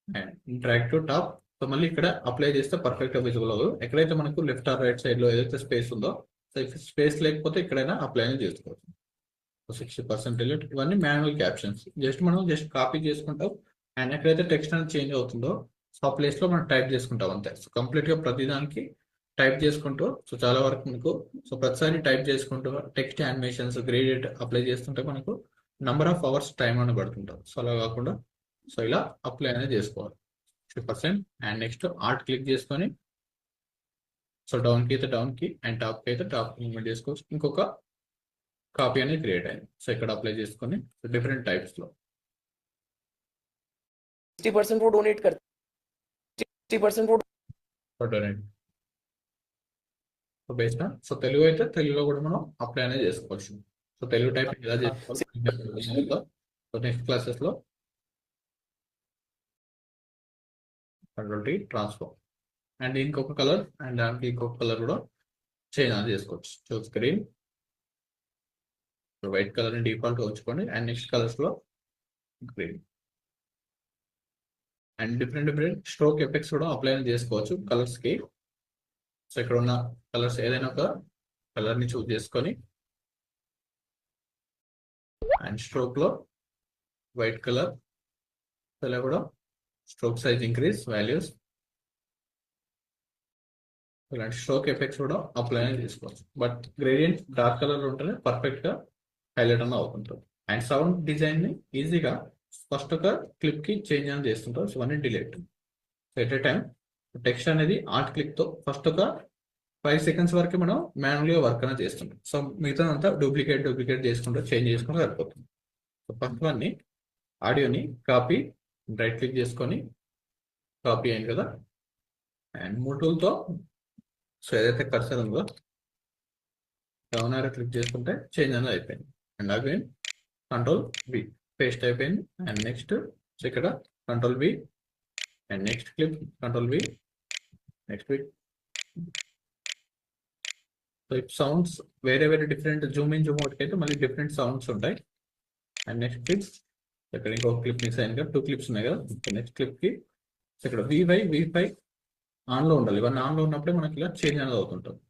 and drag to top. So మళ్ళీ ఇక్కడ అప్లై చేస్తే పర్ఫెక్ట్ గా విజిబుల్ అవ్వదు. ఎక్కడైతే మనకు లెఫ్ట్ ఆర్ రైట్ సైడ్ లో ఏదైతే స్పేస్ ఉందో సో స్పేస్ లేకపోతే ఎక్కడైనా అప్లై అనేది చేసుకోవచ్చు. 60% డిలీట్. ఇవన్నీ మాన్యువల్ క్యాప్షన్స్ జస్ట్ మనం జస్ట్ కాపీ చేసుకుంటాం అండ్ ఎక్కడైతే టెక్స్ట్ అనేది చేంజ్ అవుతుందో సో ఆ ప్లేస్ లో మనం టైప్ చేసుకుంటాం అంతే. సో కంప్లీట్ గా ప్రతిదానికి టైప్ చేసుకుంటూ సో చాలా వరకు మనకు సో ప్రతిసారి టైప్ చేసుకుంటూ టెక్స్ట్ యానిమేషన్స్ గ్రేడియంట్ అప్లై చేస్తుంటే మనకు నంబర్ ఆఫ్ అవర్స్ టైం అని పడుతుంటాం. సో అలా కాకుండా సో ఇలా అప్లై అనేది చేసుకోవాలి. 60%. అండ్ నెక్స్ట్ ఆర్ట్ క్లిక్ చేసుకొని సో డౌన్ కి అయితే డౌన్ కి అండ్ టాప్ కి అయితే టాప్ మూవ్మెంట్ చేసుకోవచ్చు. ఇంకొక కాపీ అనేది క్రియేట్ అయింది. సో ఇక్కడ అప్లై చేసుకొని డిఫరెంట్ టైప్స్ లో 60% वो डोनेट करते 60% वो donate. So based so Telugu అయితే తెలుగులో కూడా మనం అప్లై అనేది చేసుకోవచ్చు. సో తెలుగు టైప్ ఎలా చేసుకోవాలి సో నెక్స్ట్ క్లాసెస్ లో కంట్రోల్ టీ ట్రాన్స్ఫార్మ్ అండ్ ఇంకొక కలర్ అండ్ దానికి ఇంకొక కలర్ కూడా చేంజ్ అనేది చేసుకోవచ్చు. సో స్క్రీన్ వైట్ కలర్ ని డిఫాల్ట్ ఉంచుకోండి అండ్ నెక్స్ట్ కలర్స్ లో green and different stroke effects కూడా అప్లై చేసుకోవచ్చు కలర్స్ కి. సో ఇక్కడ ఉన్న కలర్స్ ఏదైనా ఒక కలర్ ని చూస్ చేసుకొని అండ్ స్ట్రోక్ లో వైట్ కలర్ ఇలా కూడా స్ట్రోక్ సైజ్ ఇంక్రీజ్ వాల్యూస్ ఇలాంటి స్ట్రోక్ ఎఫెక్ట్స్ కూడా అప్లై చేసుకోవచ్చు. బట్ గ్రేడియంట్ డార్క్ కలర్ ఉంటేనే పర్ఫెక్ట్ గా హైలైట్ అన్న అవుతుంటుంది. అండ్ సౌండ్ డిజైన్ ని ఈజీగా ఫస్ట్ ఒక క్లిప్ కి చేంజ్ అని చేస్తుంటారు. సో అన్ని delete at a time text అనేది ఆర్ట్ క్లిక్ తో ఫస్ట్ ఒక 5 seconds వరకు మనం మాన్యువల్గా వర్క్ అనేది చేస్తుంటాం. సో మిగతా అంతా డూప్లికేట్ చేసుకుంటూ చేంజ్ చేసుకుంటూ సరిపోతుంది. సో ఫస్ట్ వన్ ని ఆడియోని కాపీ రైట్ క్లిక్ చేసుకొని కాపీ అయింది కదా అండ్ మూటూల్తో సో ఏదైతే కర్సర్ ఉందో డౌన్ ఆరో క్లిక్ చేసుకుంటే చేంజ్ అనేది అయిపోయింది. And again control V paste అయిపోయింది. అండ్ నెక్స్ట్ సో ఇక్కడ control V and next clip control V next V. So if sounds వేరే different zoom in zoom out అయితే మళ్ళీ డిఫరెంట్ సౌండ్స్ ఉంటాయి. And next clips ఇక్కడ ఇంకొక క్లిప్ మిస్ అయింది కదా 2 clips ఉన్నాయి కదా. నెక్స్ట్ క్లిప్ కి ఇక్కడ V5 ఆన్ లో ఉండాలి. ఇవన్నీ ఆన్ లో ఉన్నప్పుడే మనకి ఇలా చేంజ్ అనేది అవుతుంటుంది.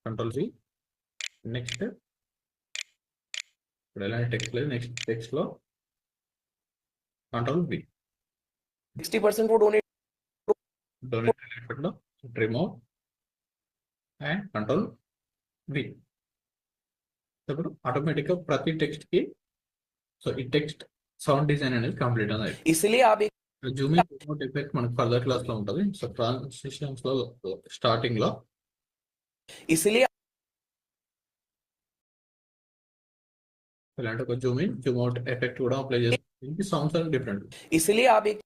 కంట్రోల్ సి నెక్స్ట్ ఇప్పుడు ఎలాంటి టెక్స్ట్ లేదు. నెక్స్ట్ టెక్స్ట్ లో కంట్రోల్ బి 60% वो डोनेट డొనేట్ లో రిమూవ్ అండ్ కంట్రోల్ వి. ఇప్పుడు ఆటోమేటిక్ గా ప్రతి టెక్స్ట్ కి సో ఈ టెక్స్ట్ సౌండ్ డిజైన్ అనేది కంప్లీట్ అనేది इसलिए आप एक జూమింగ్ రిమోట్ ఎఫెక్ట్ మనకి ఫర్దర్ క్లాస్ లో ఉంటుంది. సో ట్రాన్సిషన్స్ లో స్టార్టింగ్ లో इसलिए ఇలాంటి ఒక Zoom in zoom out effect కూడా అప్లై చేస్తాం. దీనికి సౌండ్స్ అనేది డిఫరెంట్. इसलिए आप एक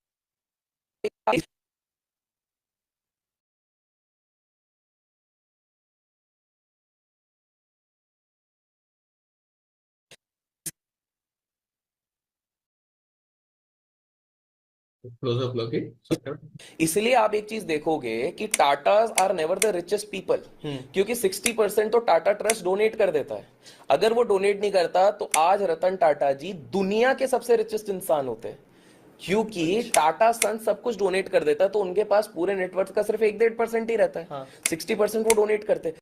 క్లోజ్అప్ లోకి इसलिए आप एक चीज देखोगे कि Tatas are never the richest people क्योंकि 60% तो टाटा ट्रस्ट डोनेट कर देता है. अगर वो डोनेट नहीं करता तो आज रतन टाटा जी दुनिया के सबसे रिचेस्ट इंसान होते. क्योंकि टाटा सन सब कुछ डोनेट कर देता तो उनके पास पूरे नेटवर्क का सिर्फ 1-1.5% ही रहता है. 60% वो डोनेट करते.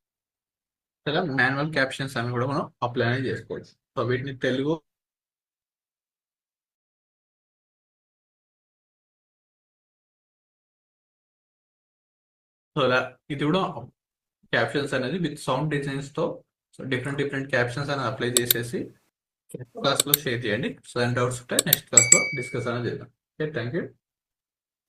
మాన్యువల్ క్యాప్షన్స్ అని కూడా మనం అప్లై అనేది చేసుకోవచ్చు. సో వీటిని తెలుగు సో ఇలా ఇది కూడా క్యాప్షన్స్ అనేది విత్ సౌండ్ డిజైన్స్ తో సో డిఫరెంట్ క్యాప్షన్స్ అనేది అప్లై చేసేసి క్లాస్ లో షేర్ చేయండి. సో డౌట్స్ ఉంటే నెక్స్ట్ క్లాస్ లో డిస్కస్ అనేది చేద్దాం. Okay thank you.